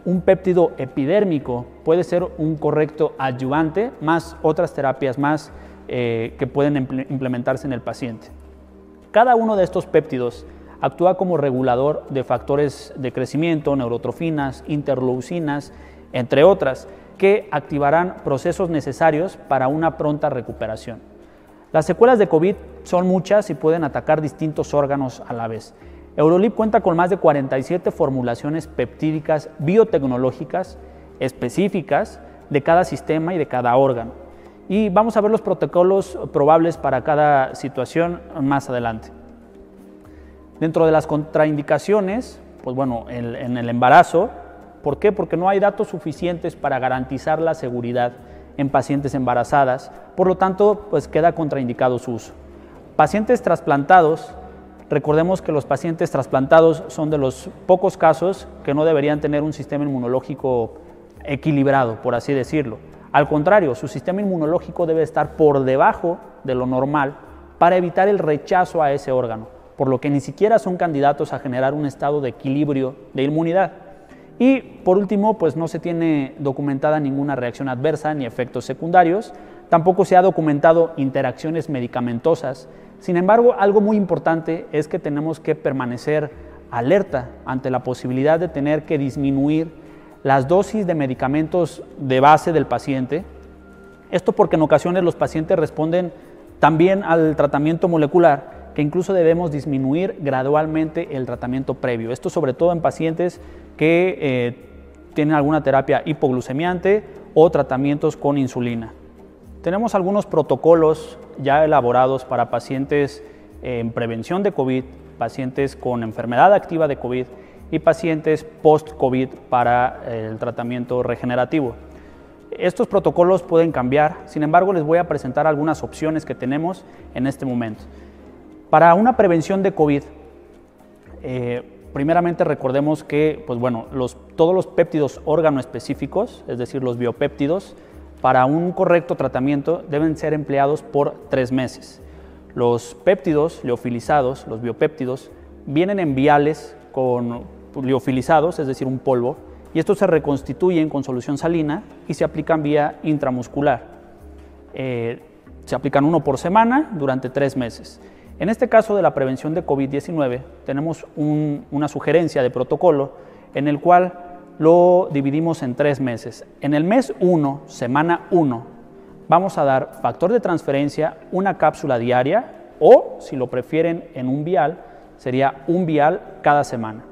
un péptido epidérmico puede ser un correcto adyuvante, más otras terapias más que pueden implementarse en el paciente. Cada uno de estos péptidos actúa como regulador de factores de crecimiento, neurotrofinas, interleucinas, entre otras, que activarán procesos necesarios para una pronta recuperación. Las secuelas de COVID son muchas y pueden atacar distintos órganos a la vez. Eurolip cuenta con más de 47 formulaciones peptídicas biotecnológicas específicas de cada sistema y de cada órgano. Y vamos a ver los protocolos probables para cada situación más adelante. Dentro de las contraindicaciones, pues bueno, en el embarazo, ¿por qué? Porque no hay datos suficientes para garantizar la seguridad en pacientes embarazadas, por lo tanto, pues queda contraindicado su uso. Pacientes trasplantados, recordemos que los pacientes trasplantados son de los pocos casos que no deberían tener un sistema inmunológico equilibrado, por así decirlo. Al contrario, su sistema inmunológico debe estar por debajo de lo normal para evitar el rechazo a ese órgano, por lo que ni siquiera son candidatos a generar un estado de equilibrio de inmunidad. Y por último, pues no se tiene documentada ninguna reacción adversa ni efectos secundarios, tampoco se ha documentado interacciones medicamentosas. Sin embargo, algo muy importante es que tenemos que permanecer alerta ante la posibilidad de tener que disminuir las dosis de medicamentos de base del paciente. Esto porque en ocasiones los pacientes responden también al tratamiento molecular, que incluso debemos disminuir gradualmente el tratamiento previo. Esto sobre todo en pacientes que tienen alguna terapia hipoglucemiante o tratamientos con insulina. Tenemos algunos protocolos ya elaborados para pacientes en prevención de COVID, pacientes con enfermedad activa de COVID y pacientes post-COVID para el tratamiento regenerativo. Estos protocolos pueden cambiar, sin embargo les voy a presentar algunas opciones que tenemos en este momento. Para una prevención de COVID, primeramente recordemos que todos los péptidos órgano-específicos, es decir, los biopéptidos, para un correcto tratamiento deben ser empleados por 3 meses. Los péptidos liofilizados, los biopéptidos, vienen en viales con liofilizados, es decir, un polvo, y estos se reconstituyen con solución salina y se aplican vía intramuscular. Se aplican 1 por semana durante 3 meses. En este caso de la prevención de COVID-19 tenemos una sugerencia de protocolo en el cual lo dividimos en 3 meses. En el mes 1, semana 1, vamos a dar factor de transferencia, una cápsula diaria o, si lo prefieren, en un vial, sería un vial cada semana.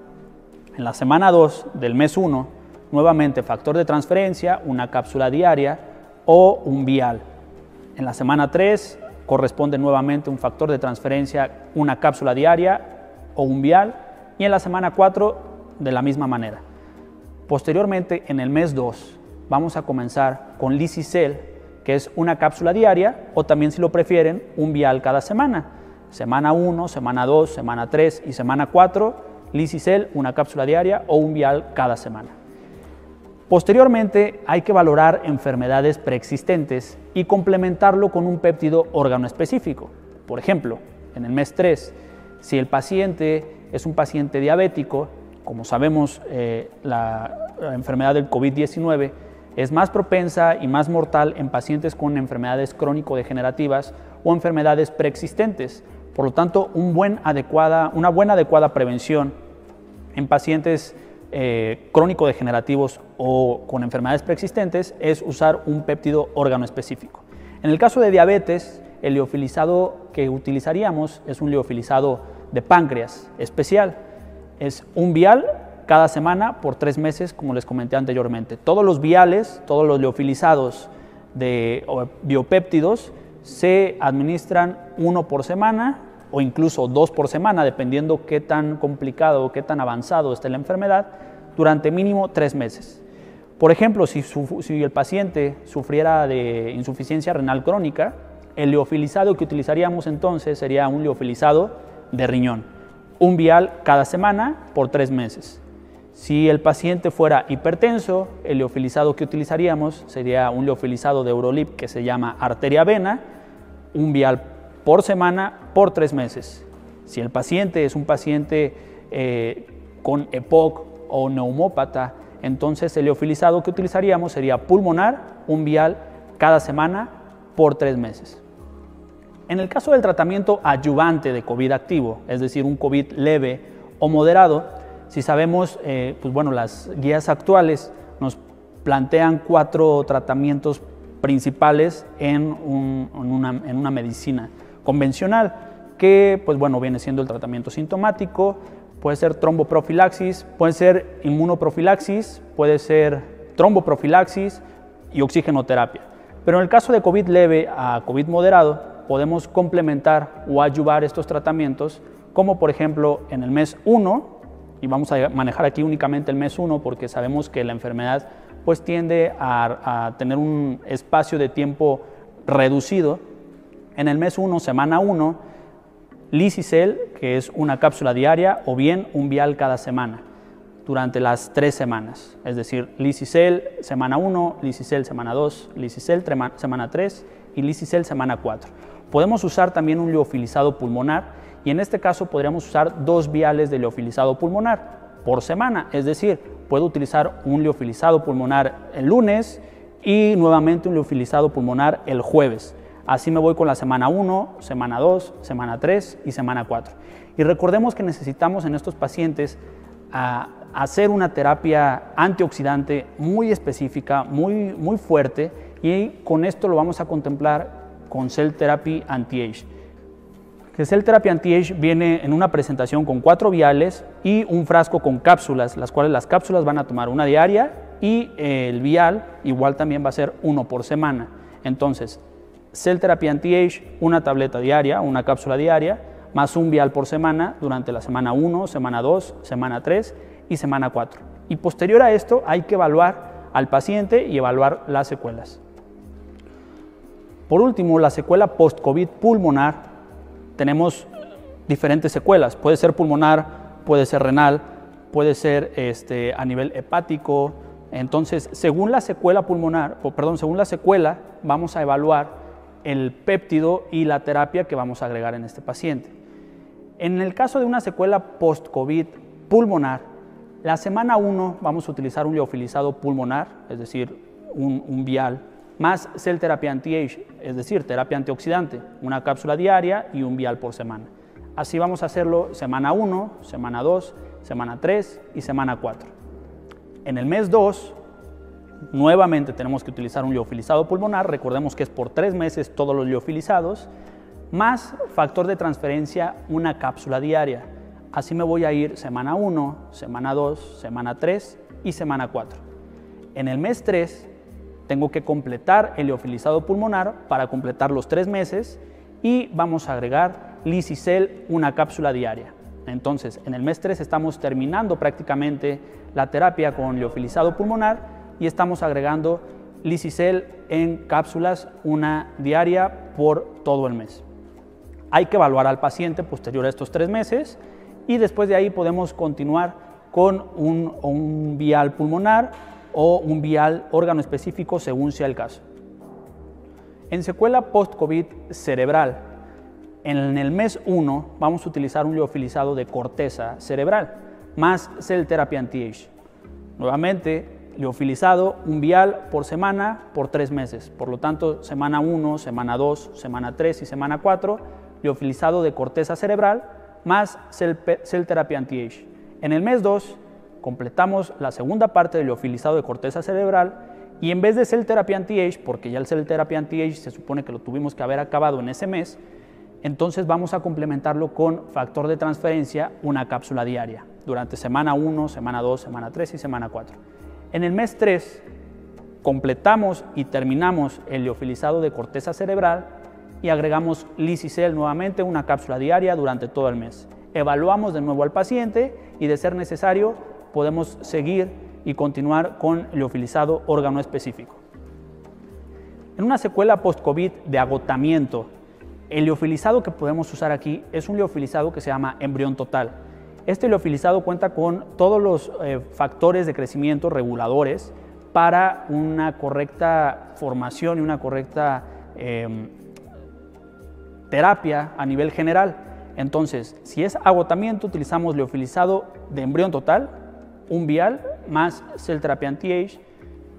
En la semana 2 del mes 1, nuevamente factor de transferencia, una cápsula diaria o un vial. En la semana 3 corresponde nuevamente un factor de transferencia, una cápsula diaria o un vial, y en la semana 4 de la misma manera. Posteriormente, en el mes 2, vamos a comenzar con Lisis-Cel, que es una cápsula diaria o también, si lo prefieren, un vial cada semana. Semana 1, semana 2, semana 3 y semana 4, Lisis-Cel, una cápsula diaria o un vial cada semana. Posteriormente, hay que valorar enfermedades preexistentes y complementarlo con un péptido órgano específico. Por ejemplo, en el mes 3, si el paciente es un paciente diabético, como sabemos, la enfermedad del COVID-19 es más propensa y más mortal en pacientes con enfermedades crónico-degenerativas o enfermedades preexistentes. Por lo tanto, una buena adecuada prevención en pacientes crónico-degenerativos o con enfermedades preexistentes es usar un péptido órgano específico. En el caso de diabetes, el liofilizado que utilizaríamos es un liofilizado de páncreas especial. Es un vial cada semana por 3 meses, como les comenté anteriormente. Todos los viales, todos los liofilizados de biopéptidos se administran 1 por semana o incluso 2 por semana, dependiendo qué tan complicado o qué tan avanzado esté la enfermedad, durante mínimo 3 meses. Por ejemplo, si el paciente sufriera de insuficiencia renal crónica, el liofilizado que utilizaríamos entonces sería un liofilizado de riñón. Un vial cada semana por 3 meses. Si el paciente fuera hipertenso, el liofilizado que utilizaríamos sería un liofilizado de Eurolip que se llama arteria-vena, un vial por semana por 3 meses. Si el paciente es un paciente con EPOC o neumópata, entonces el liofilizado que utilizaríamos sería pulmonar, un vial cada semana por 3 meses. En el caso del tratamiento adyuvante de COVID activo, es decir, un COVID leve o moderado, si sabemos, las guías actuales nos plantean 4 tratamientos principales en una medicina convencional, que viene siendo el tratamiento sintomático, puede ser tromboprofilaxis, puede ser inmunoprofilaxis, puede ser tromboprofilaxis y oxigenoterapia. Pero en el caso de COVID leve a COVID moderado, podemos complementar o adyuvar estos tratamientos, como por ejemplo en el mes 1, y vamos a manejar aquí únicamente el mes 1 porque sabemos que la enfermedad pues tiende a tener un espacio de tiempo reducido. En el mes 1, semana 1, Lisis-Cel, que es una cápsula diaria o bien un vial cada semana durante las 3 semanas. Es decir, Lisis-Cel semana 1, Lisis-Cel semana 2, Lisis-Cel semana 3 y Lisis-Cel semana 4. Podemos usar también un liofilizado pulmonar y en este caso podríamos usar 2 viales de liofilizado pulmonar por semana. Es decir, puedo utilizar un liofilizado pulmonar el lunes y nuevamente un liofilizado pulmonar el jueves. Así me voy con la semana 1, semana 2, semana 3 y semana 4. Y recordemos que necesitamos en estos pacientes hacer una terapia antioxidante muy específica, muy fuerte, y con esto lo vamos a contemplar con Cell Therapy Anti-Age. Que Cell Therapy Anti-Age viene en una presentación con 4 viales y un frasco con cápsulas, las cuales las cápsulas van a tomar una diaria y el vial igual también va a ser 1 por semana. Entonces, Cell Therapy Anti-Age, una tableta diaria, una cápsula diaria, más un vial por semana durante la semana 1, semana 2, semana 3 y semana 4. Y posterior a esto hay que evaluar al paciente y evaluar las secuelas. Por último, la secuela post-COVID pulmonar, tenemos diferentes secuelas. Puede ser pulmonar, puede ser renal, puede ser a nivel hepático. Entonces, según la secuela pulmonar, según la secuela, vamos a evaluar el péptido y la terapia que vamos a agregar en este paciente. En el caso de una secuela post-COVID pulmonar, la semana 1 vamos a utilizar un liofilizado pulmonar, es decir, un vial, más Cell Therapy Anti-Age, es decir, terapia antioxidante, una cápsula diaria y un vial por semana. Así vamos a hacerlo semana 1, semana 2, semana 3 y semana 4. En el mes 2, nuevamente tenemos que utilizar un liofilizado pulmonar, recordemos que es por 3 meses todos los liofilizados, más factor de transferencia, una cápsula diaria. Así me voy a ir semana 1, semana 2, semana 3 y semana 4. En el mes 3 tengo que completar el liofilizado pulmonar para completar los 3 meses y vamos a agregar Lisis-Cel, una cápsula diaria. Entonces, en el mes 3 estamos terminando prácticamente la terapia con liofilizado pulmonar y estamos agregando Lisis-Cel en cápsulas, una diaria por todo el mes. Hay que evaluar al paciente posterior a estos 3 meses y después de ahí podemos continuar con un vial pulmonar o un vial órgano específico según sea el caso. En secuela post-COVID cerebral, en el mes 1 vamos a utilizar un liofilizado de corteza cerebral más Cell Therapy Anti-Age. Nuevamente, liofilizado, un vial por semana por 3 meses. Por lo tanto, semana 1, semana 2, semana 3 y semana 4, liofilizado de corteza cerebral más Cell Therapy Anti-Age. En el mes 2 completamos la segunda parte del liofilizado de corteza cerebral y en vez de Cell Therapy Anti-Age, porque ya el Cell Therapy Anti-Age se supone que lo tuvimos que haber acabado en ese mes, entonces vamos a complementarlo con factor de transferencia, una cápsula diaria, durante semana 1, semana 2, semana 3 y semana 4. En el mes 3 completamos y terminamos el liofilizado de corteza cerebral y agregamos Lisis-Cel nuevamente, una cápsula diaria durante todo el mes. Evaluamos de nuevo al paciente y de ser necesario podemos seguir y continuar con liofilizado órgano específico. En una secuela post-COVID de agotamiento, el liofilizado que podemos usar aquí es un liofilizado que se llama embrión total. Este liofilizado cuenta con todos los factores de crecimiento reguladores para una correcta formación y una correcta terapia a nivel general. Entonces, si es agotamiento, utilizamos liofilizado de embrión total, un vial más Cell Therapy Anti-Age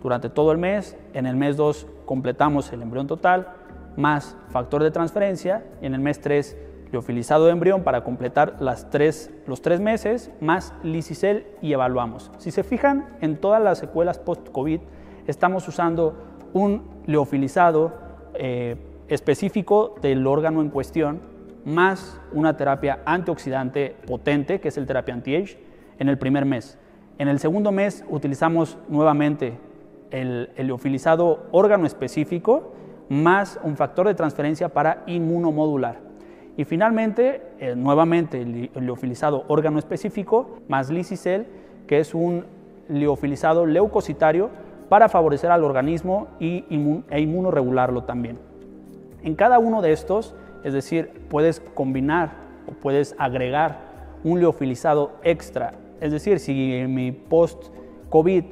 durante todo el mes. En el mes 2 completamos el embrión total más factor de transferencia y en el mes 3 liofilizado de embrión para completar los 3 meses más Lisis-Cel y evaluamos. Si se fijan, en todas las secuelas post-COVID estamos usando un liofilizado específico del órgano en cuestión más una terapia antioxidante potente que es el Therapy Anti-Age en el primer mes. En el segundo mes utilizamos nuevamente el liofilizado órgano específico más un factor de transferencia para inmunomodular. Y finalmente, nuevamente el liofilizado órgano específico más Lisis-Cel, que es un liofilizado leucocitario para favorecer al organismo e inmunoregularlo también. En cada uno de estos, es decir, puedes combinar o puedes agregar un liofilizado extra, es decir, si en mi post-COVID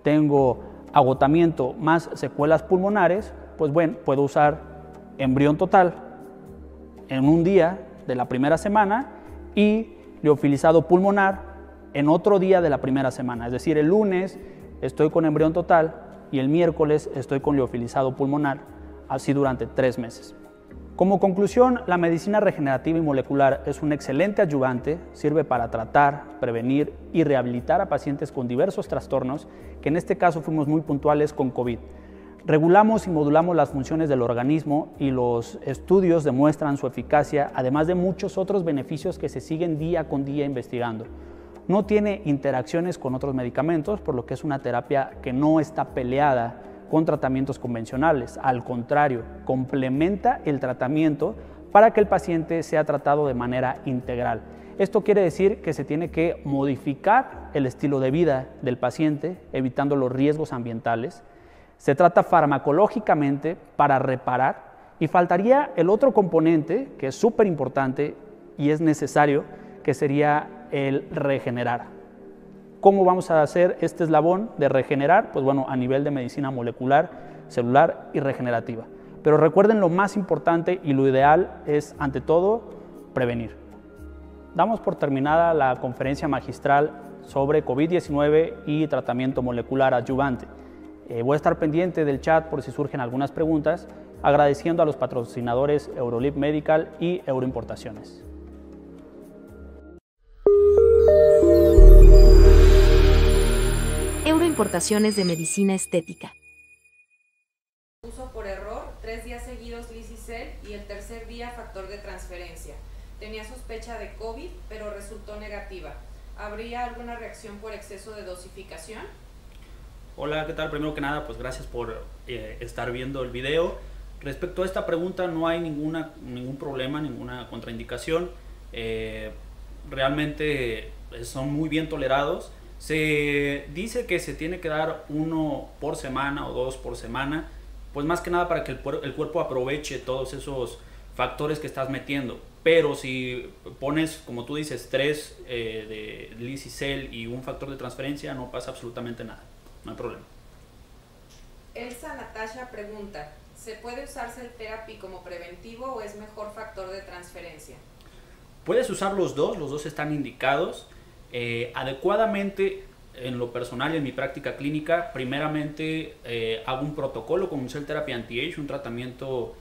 tengo agotamiento más secuelas pulmonares, pues bueno, puedo usar embrión total en un día de la primera semana y liofilizado pulmonar en otro día de la primera semana. Es decir, el lunes estoy con embrión total y el miércoles estoy con liofilizado pulmonar, así durante 3 meses. Como conclusión, la medicina regenerativa y molecular es un excelente ayudante, sirve para tratar, prevenir y rehabilitar a pacientes con diversos trastornos, que en este caso fuimos muy puntuales con COVID. Regulamos y modulamos las funciones del organismo y los estudios demuestran su eficacia, además de muchos otros beneficios que se siguen día con día investigando. No tiene interacciones con otros medicamentos, por lo que es una terapia que no está peleada con tratamientos convencionales. Al contrario, complementa el tratamiento para que el paciente sea tratado de manera integral. Esto quiere decir que se tiene que modificar el estilo de vida del paciente, evitando los riesgos ambientales. Se trata farmacológicamente para reparar y faltaría el otro componente que es súper importante y es necesario, que sería el regenerar. ¿Cómo vamos a hacer este eslabón de regenerar? Pues bueno, a nivel de medicina molecular, celular y regenerativa. Pero recuerden, lo más importante y lo ideal es, ante todo, prevenir. Damos por terminada la conferencia magistral sobre COVID-19 y tratamiento molecular adyuvante. Voy a estar pendiente del chat por si surgen algunas preguntas, agradeciendo a los patrocinadores Eurolib Medical y Euroimportaciones. Euroimportaciones de medicina estética. Puso por error 3 días seguidos Lisis-Cel y el tercer día factor de transferencia. Tenía sospecha de COVID, pero resultó negativa. ¿Habría alguna reacción por exceso de dosificación? Hola, ¿qué tal? Primero que nada, pues gracias por estar viendo el video. Respecto a esta pregunta, no hay ningún problema, ninguna contraindicación. Realmente son muy bien tolerados. Se dice que se tiene que dar 1 por semana o 2 por semana, pues más que nada para que el cuerpo aproveche todos esos factores que estás metiendo. Pero si pones, como tú dices, 3 de Lisis-Cel y un factor de transferencia, no pasa absolutamente nada, no hay problema. Elsa Natasha pregunta, ¿se puede usar Cell Therapy como preventivo o es mejor factor de transferencia? Puedes usar los dos están indicados. Adecuadamente, en lo personal y en mi práctica clínica, primeramente hago un protocolo con un Cell Therapy Anti-Age, un tratamiento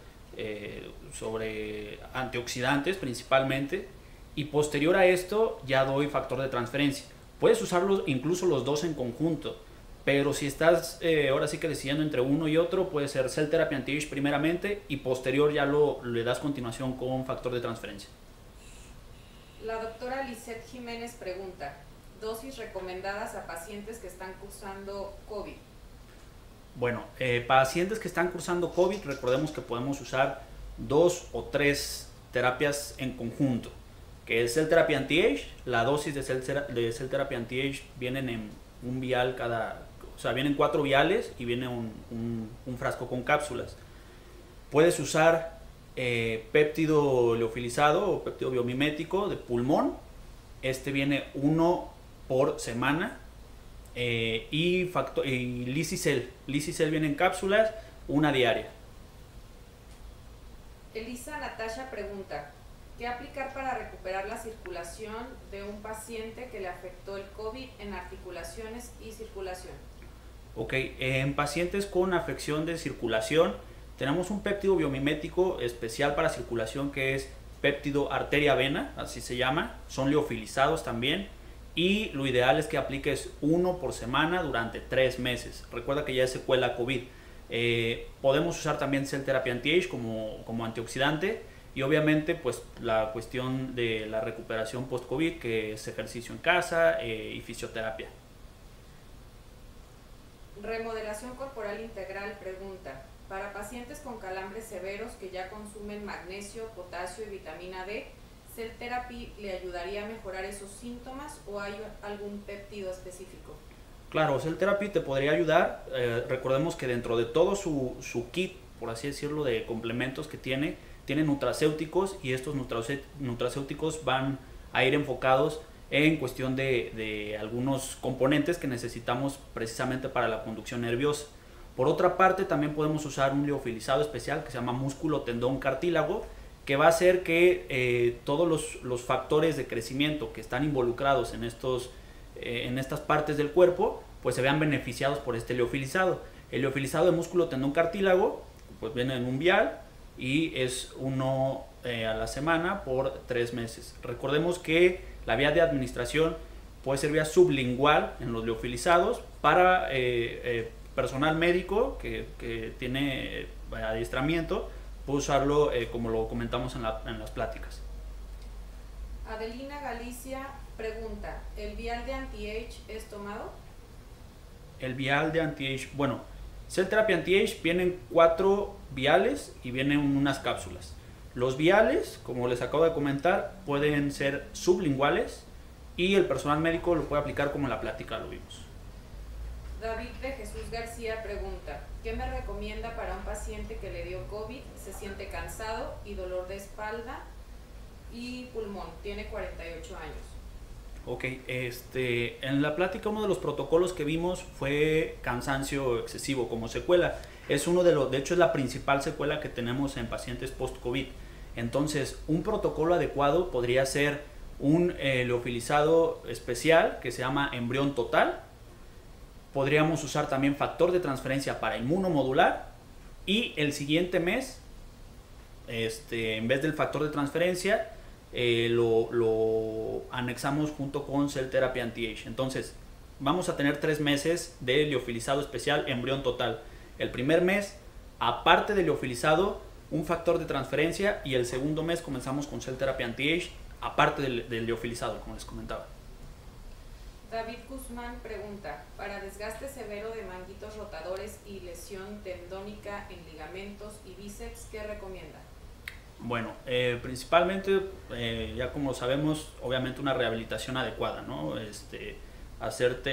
sobre antioxidantes principalmente, y posterior a esto ya doy factor de transferencia. Puedes usarlos incluso los dos en conjunto, pero si estás ahora sí que decidiendo entre uno y otro, puede ser Cell Therapy Anti-Age primeramente y posterior ya le das continuación con factor de transferencia. La doctora Lisette Jiménez pregunta, dosis recomendadas a pacientes que están cursando COVID. Bueno, pacientes que están cursando COVID, recordemos que podemos usar 2 o 3 terapias en conjunto, que es Cell Therapy Anti-Age. La dosis de Cell Therapy Anti-Age vienen en un vial vienen 4 viales y viene un frasco con cápsulas. Puedes usar péptido liofilizado o péptido biomimético de pulmón. Este viene 1 por semana. Y Lisis-Cel. Lisis-Cel viene en cápsulas, 1 diaria. Elisa Natasha pregunta, ¿qué aplicar para recuperar la circulación de un paciente que le afectó el COVID en articulaciones y circulación? Ok, en pacientes con afección de circulación tenemos un péptido biomimético especial para circulación que es péptido arteria-vena, así se llama. Son liofilizados también. Y lo ideal es que apliques 1 por semana durante 3 meses. Recuerda que ya es secuela COVID. Podemos usar también Cell Therapy Anti-Age como antioxidante. Y obviamente pues la cuestión de la recuperación post-COVID, que es ejercicio en casa y fisioterapia. Remodelación Corporal Integral pregunta, para pacientes con calambres severos que ya consumen magnesio, potasio y vitamina D, ¿Cell Therapy le ayudaría a mejorar esos síntomas o hay algún péptido específico? Claro, Cell Therapy te podría ayudar. Recordemos que dentro de todo su kit, por así decirlo, de complementos que tiene nutracéuticos, y estos nutracéuticos van a ir enfocados en cuestión de algunos componentes que necesitamos precisamente para la conducción nerviosa. Por otra parte, también podemos usar un liofilizado especial que se llama músculo, tendón, cartílago, que va a hacer que todos los factores de crecimiento que están involucrados en estas partes del cuerpo, pues se vean beneficiados por este liofilizado. El liofilizado de músculo, tendón, cartílago, pues viene en un vial y es uno a la semana por 3 meses. Recordemos que la vía de administración puede ser vía sublingual en los liofilizados. Para personal médico que tiene adiestramiento, puede usarlo como lo comentamos en las pláticas. Adelina Galicia pregunta, ¿el vial de anti-age es tomado? El vial de anti-age, bueno, Cell Therapy Anti-Age vienen 4 viales y vienen unas cápsulas. Los viales, como les acabo de comentar, pueden ser sublinguales y el personal médico lo puede aplicar como en la plática lo vimos. David de Jesús García pregunta, ¿qué me recomienda para un paciente que le dio COVID, se siente cansado y dolor de espalda y pulmón? Tiene 48 años. Ok, en la plática uno de los protocolos que vimos fue cansancio excesivo como secuela. Es de hecho es la principal secuela que tenemos en pacientes post-COVID. Entonces, un protocolo adecuado podría ser un liofilizado especial que se llama embrión total. Podríamos usar también factor de transferencia para inmunomodular, y el siguiente mes, en vez del factor de transferencia, lo anexamos junto con Cell Therapy Anti-Age. Entonces vamos a tener 3 meses de liofilizado especial embrión total. El primer mes, aparte del liofilizado, un factor de transferencia, y el segundo mes comenzamos con Cell Therapy Anti-Age, aparte del liofilizado, como les comentaba. David Guzmán pregunta, para desgaste severo de manguitos rotadores y lesión tendónica en ligamentos y bíceps, ¿qué recomienda? Bueno, principalmente, ya como sabemos, obviamente una rehabilitación adecuada, ¿no?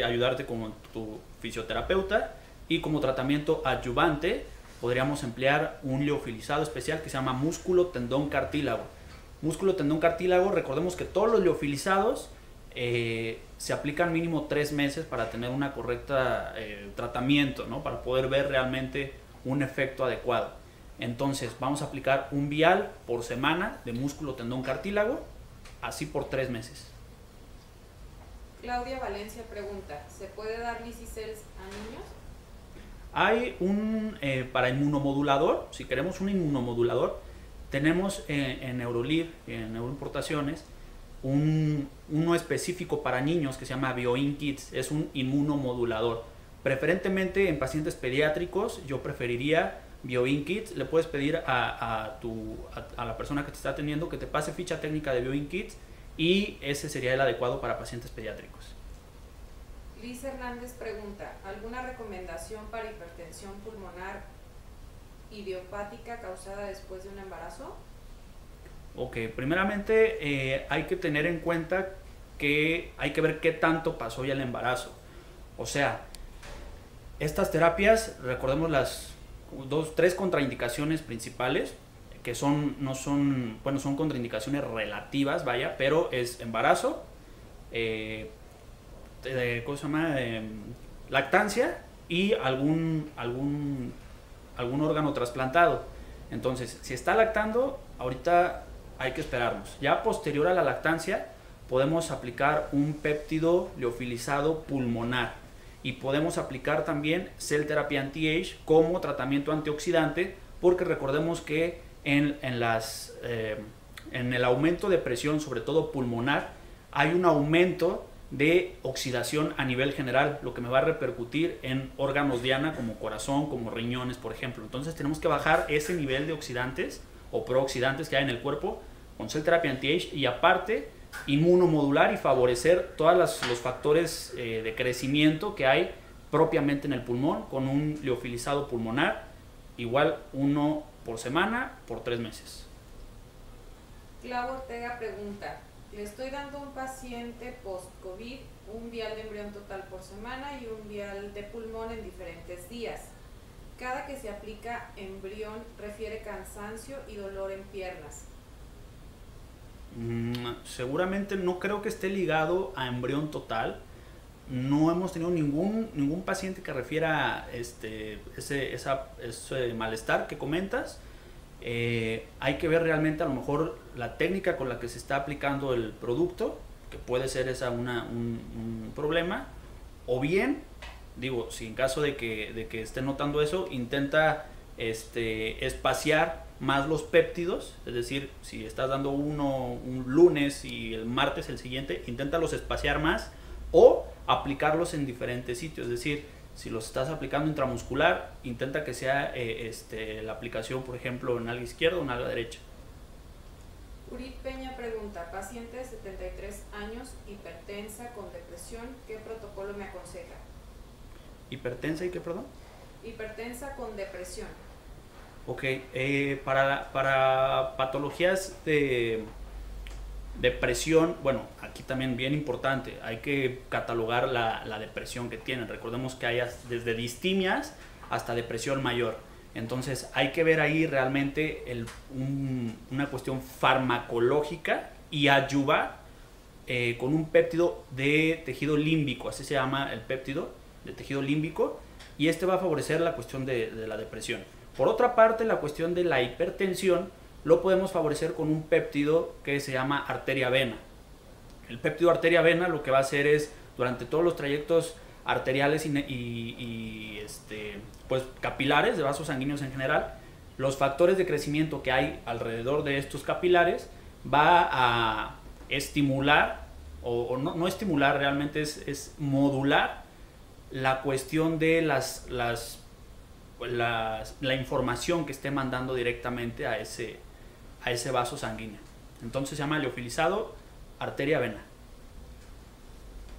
Ayudarte como tu fisioterapeuta, y como tratamiento adyuvante podríamos emplear un liofilizado especial que se llama músculo, tendón, cartílago. Músculo, tendón, cartílago, recordemos que todos los liofilizados se aplican mínimo 3 meses para tener una correcta tratamiento, ¿no? Para poder ver realmente un efecto adecuado. Entonces vamos a aplicar un vial por semana de músculo, tendón, cartílago, así por 3 meses. Claudia Valencia pregunta, ¿se puede dar Lisis-Cel a niños? Hay para inmunomodulador, si queremos un inmunomodulador, tenemos en Neurolive, en Neuroimportaciones, uno específico para niños que se llama BioInKids. Es un inmunomodulador. Preferentemente en pacientes pediátricos yo preferiría BioInKids. Le puedes pedir a la persona que te está atendiendo que te pase ficha técnica de BioInKids, y ese sería el adecuado para pacientes pediátricos. Liz Hernández pregunta, ¿alguna recomendación para hipertensión pulmonar idiopática causada después de un embarazo? Ok, primeramente hay que tener en cuenta que hay que ver qué tanto pasó ya el embarazo. O sea, estas terapias, recordemos las 3 contraindicaciones principales, que son contraindicaciones relativas, vaya, pero es embarazo, ¿cómo se llama? Lactancia y algún órgano trasplantado. Entonces, si está lactando, ahorita hay que esperarnos. Ya posterior a la lactancia, podemos aplicar un péptido liofilizado pulmonar, y podemos aplicar también Cell Therapy Anti-Age como tratamiento antioxidante, porque recordemos que en el aumento de presión, sobre todo pulmonar, hay un aumento de oxidación a nivel general, lo que me va a repercutir en órganos diana como corazón, como riñones, por ejemplo. Entonces tenemos que bajar ese nivel de oxidantes o prooxidantes que hay en el cuerpo con Cell Therapy Anti-Age, y aparte inmunomodular y favorecer todos los factores de crecimiento que hay propiamente en el pulmón con un liofilizado pulmonar, igual 1 por semana por 3 meses. Clau Ortega pregunta, Le estoy dando a un paciente post-COVID un vial de embrión total por semana y un vial de pulmón en diferentes días. Cada que se aplica embrión refiere cansancio y dolor en piernas. Seguramente no creo que esté ligado a embrión total. No hemos tenido ningún paciente que refiera ese malestar que comentas. Hay que ver realmente a lo mejor la técnica con la que se está aplicando el producto, que puede ser esa un problema, o bien, digo, si en caso de que esté notando eso, intenta espaciar más los péptidos, es decir, si estás dando uno un lunes y el martes el siguiente, inténtalos espaciar más o aplicarlos en diferentes sitios, es decir, si los estás aplicando intramuscular, intenta que sea la aplicación, por ejemplo, en alga izquierda o en alga derecha. Urit Peña pregunta, paciente de 73 años, hipertensa, con depresión, ¿qué protocolo me aconseja? ¿Hipertensa y qué, perdón? Hipertensa con depresión. Ok, para patologías de depresión, bueno, aquí también bien importante, hay que catalogar la depresión que tienen. Recordemos que hay desde distimias hasta depresión mayor. Entonces hay que ver ahí realmente una cuestión farmacológica y adyuvar con un péptido de tejido límbico, así se llama el péptido de tejido límbico, y este va a favorecer la cuestión de la depresión. Por otra parte, la cuestión de la hipertensión lo podemos favorecer con un péptido que se llama arteria-vena. El péptido arteria-vena lo que va a hacer es, durante todos los trayectos arteriales pues capilares de vasos sanguíneos en general, los factores de crecimiento que hay alrededor de estos capilares va a estimular, o no estimular, realmente es modular la cuestión de la información que esté mandando directamente a ese vaso sanguíneo. Entonces se llama liofilizado arteria-vena.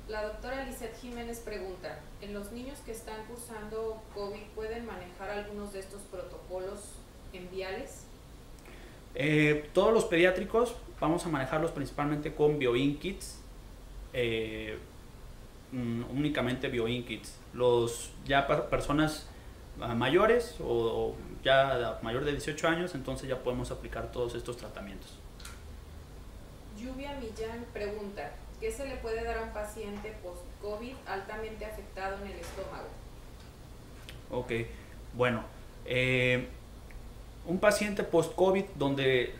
La doctora Lizeth Jiménez pregunta, ¿en los niños que están cursando COVID pueden manejar algunos de estos protocolos en viales? Todos los pediátricos vamos a manejarlos principalmente con BioInkits, únicamente BioInkits. Los ya personas mayores o ya mayor de 18 años, entonces ya podemos aplicar todos estos tratamientos. Lluvia Millán pregunta, ¿qué se le puede dar a un paciente post-COVID altamente afectado en el estómago? Ok, bueno, un paciente post-COVID donde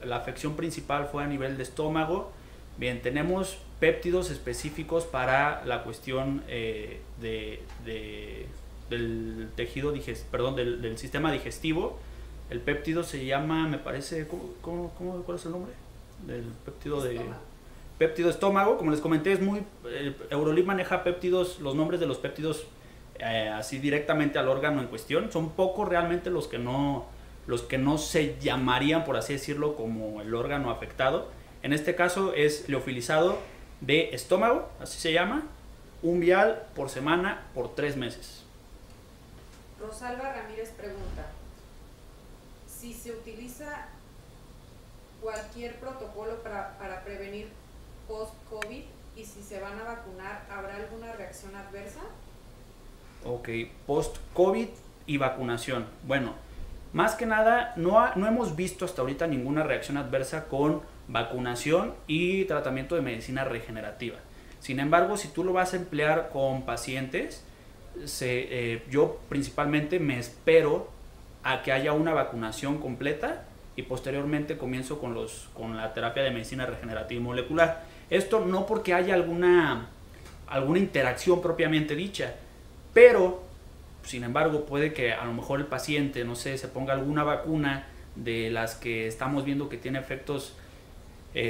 la afección principal fue a nivel de estómago, bien, tenemos péptidos específicos para la cuestión del tejido del sistema digestivo. El péptido se llama, me parece, ¿cuál es el nombre? Del péptido péptido estómago. Como les comenté, es muy Eurolip maneja péptidos, los nombres de los péptidos así directamente al órgano en cuestión. Son pocos realmente los que no se llamarían, por así decirlo, como el órgano afectado. En este caso es liofilizado de estómago, así se llama, un vial por semana por 3 meses. Rosalba Ramírez pregunta, si se utiliza cualquier protocolo para prevenir post-COVID y si se van a vacunar, ¿habrá alguna reacción adversa? Ok, post-COVID y vacunación. Bueno, más que nada no hemos visto hasta ahorita ninguna reacción adversa con vacunación y tratamiento de medicina regenerativa. Sin embargo, si tú lo vas a emplear con pacientes, yo principalmente me espero a que haya una vacunación completa y posteriormente comienzo con la terapia de medicina regenerativa y molecular. Esto no porque haya alguna interacción propiamente dicha, pero sin embargo puede que a lo mejor el paciente, no sé, se ponga alguna vacuna de las que estamos viendo que tiene efectos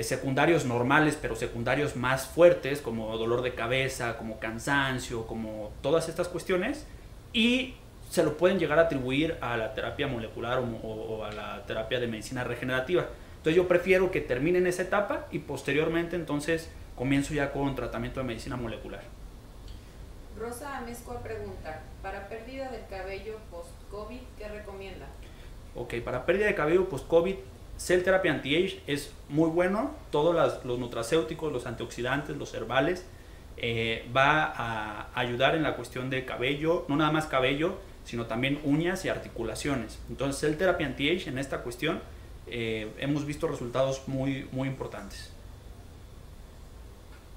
secundarios normales, pero secundarios más fuertes, como dolor de cabeza, como cansancio, como todas estas cuestiones, y se lo pueden llegar a atribuir a la terapia molecular o a la terapia de medicina regenerativa. Entonces yo prefiero que terminen esa etapa y posteriormente entonces comienzo ya con tratamiento de medicina molecular. Rosa Amezcua pregunta, para pérdida del cabello post-COVID, ¿qué recomienda? Ok, para pérdida de cabello post-COVID, Cell Therapy Anti-Age es muy bueno, todos los nutracéuticos, los antioxidantes, los herbales, va a ayudar en la cuestión de cabello, no nada más cabello, sino también uñas y articulaciones. Entonces Cell Therapy Anti-Age en esta cuestión hemos visto resultados muy importantes.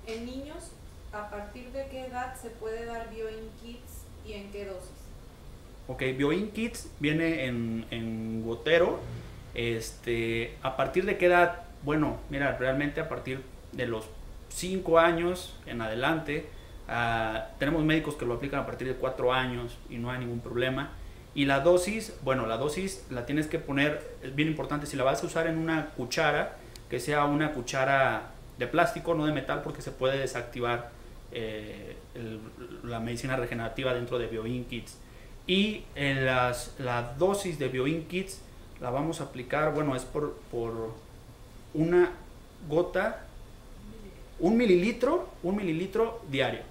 En niños, ¿a partir de qué edad se puede dar Bioin Kids y en qué dosis? Ok, Bioin Kids viene en gotero. A partir de qué edad, bueno, mira, realmente a partir de los 5 años en adelante, tenemos médicos que lo aplican a partir de 4 años y no hay ningún problema. Y la dosis, bueno, la dosis la tienes que poner, es bien importante, si la vas a usar en una cuchara, que sea una cuchara de plástico, no de metal, porque se puede desactivar la medicina regenerativa dentro de Bioin Kids. Y la dosis de Bioin Kids la vamos a aplicar, bueno, es por una gota, 1 mililitro diario.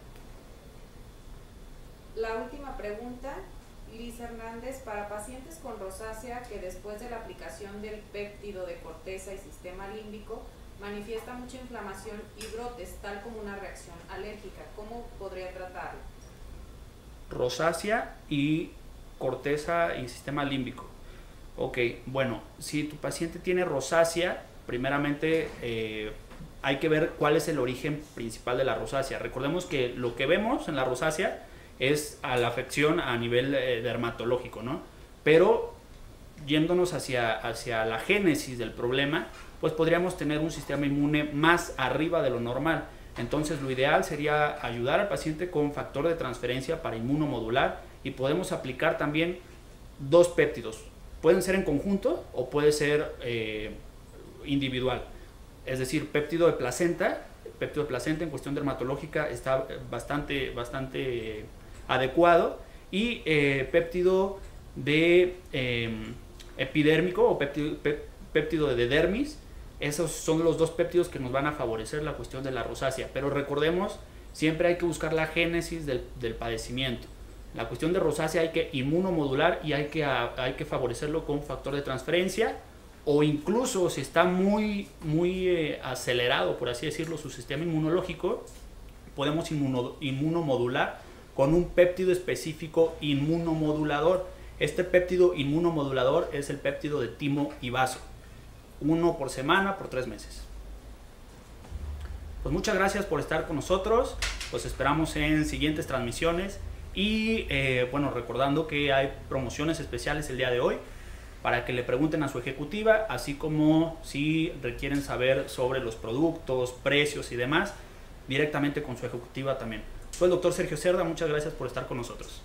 La última pregunta, Liz Hernández, para pacientes con rosácea que después de la aplicación del péptido de corteza y sistema límbico manifiesta mucha inflamación y brotes, tal como una reacción alérgica, ¿cómo podría tratarlo? Rosácea y corteza y sistema límbico. Ok, bueno, si tu paciente tiene rosácea, primeramente hay que ver cuál es el origen principal de la rosácea. Recordemos que lo que vemos en la rosácea es a la afección a nivel dermatológico, ¿no? Pero yéndonos hacia la génesis del problema, pues podríamos tener un sistema inmune más arriba de lo normal. Entonces lo ideal sería ayudar al paciente con factor de transferencia para inmunomodular, y podemos aplicar también 2 péptidos. Pueden ser en conjunto o puede ser individual. Es decir, péptido de placenta en cuestión dermatológica está bastante adecuado, y péptido de epidérmico o péptido de dermis. Esos son los 2 péptidos que nos van a favorecer la cuestión de la rosácea. Pero recordemos, siempre hay que buscar la génesis del padecimiento. La cuestión de rosácea hay que inmunomodular y hay que favorecerlo con factor de transferencia, o incluso si está muy acelerado, por así decirlo, su sistema inmunológico, podemos inmunomodular con un péptido específico inmunomodulador. Este péptido inmunomodulador es el péptido de timo y vaso. 1 por semana por 3 meses. Pues muchas gracias por estar con nosotros. Los esperamos en siguientes transmisiones. Y bueno, recordando que hay promociones especiales el día de hoy para que le pregunten a su ejecutiva, así como si requieren saber sobre los productos, precios y demás, directamente con su ejecutiva también. Soy el doctor Sergio Cerda, muchas gracias por estar con nosotros.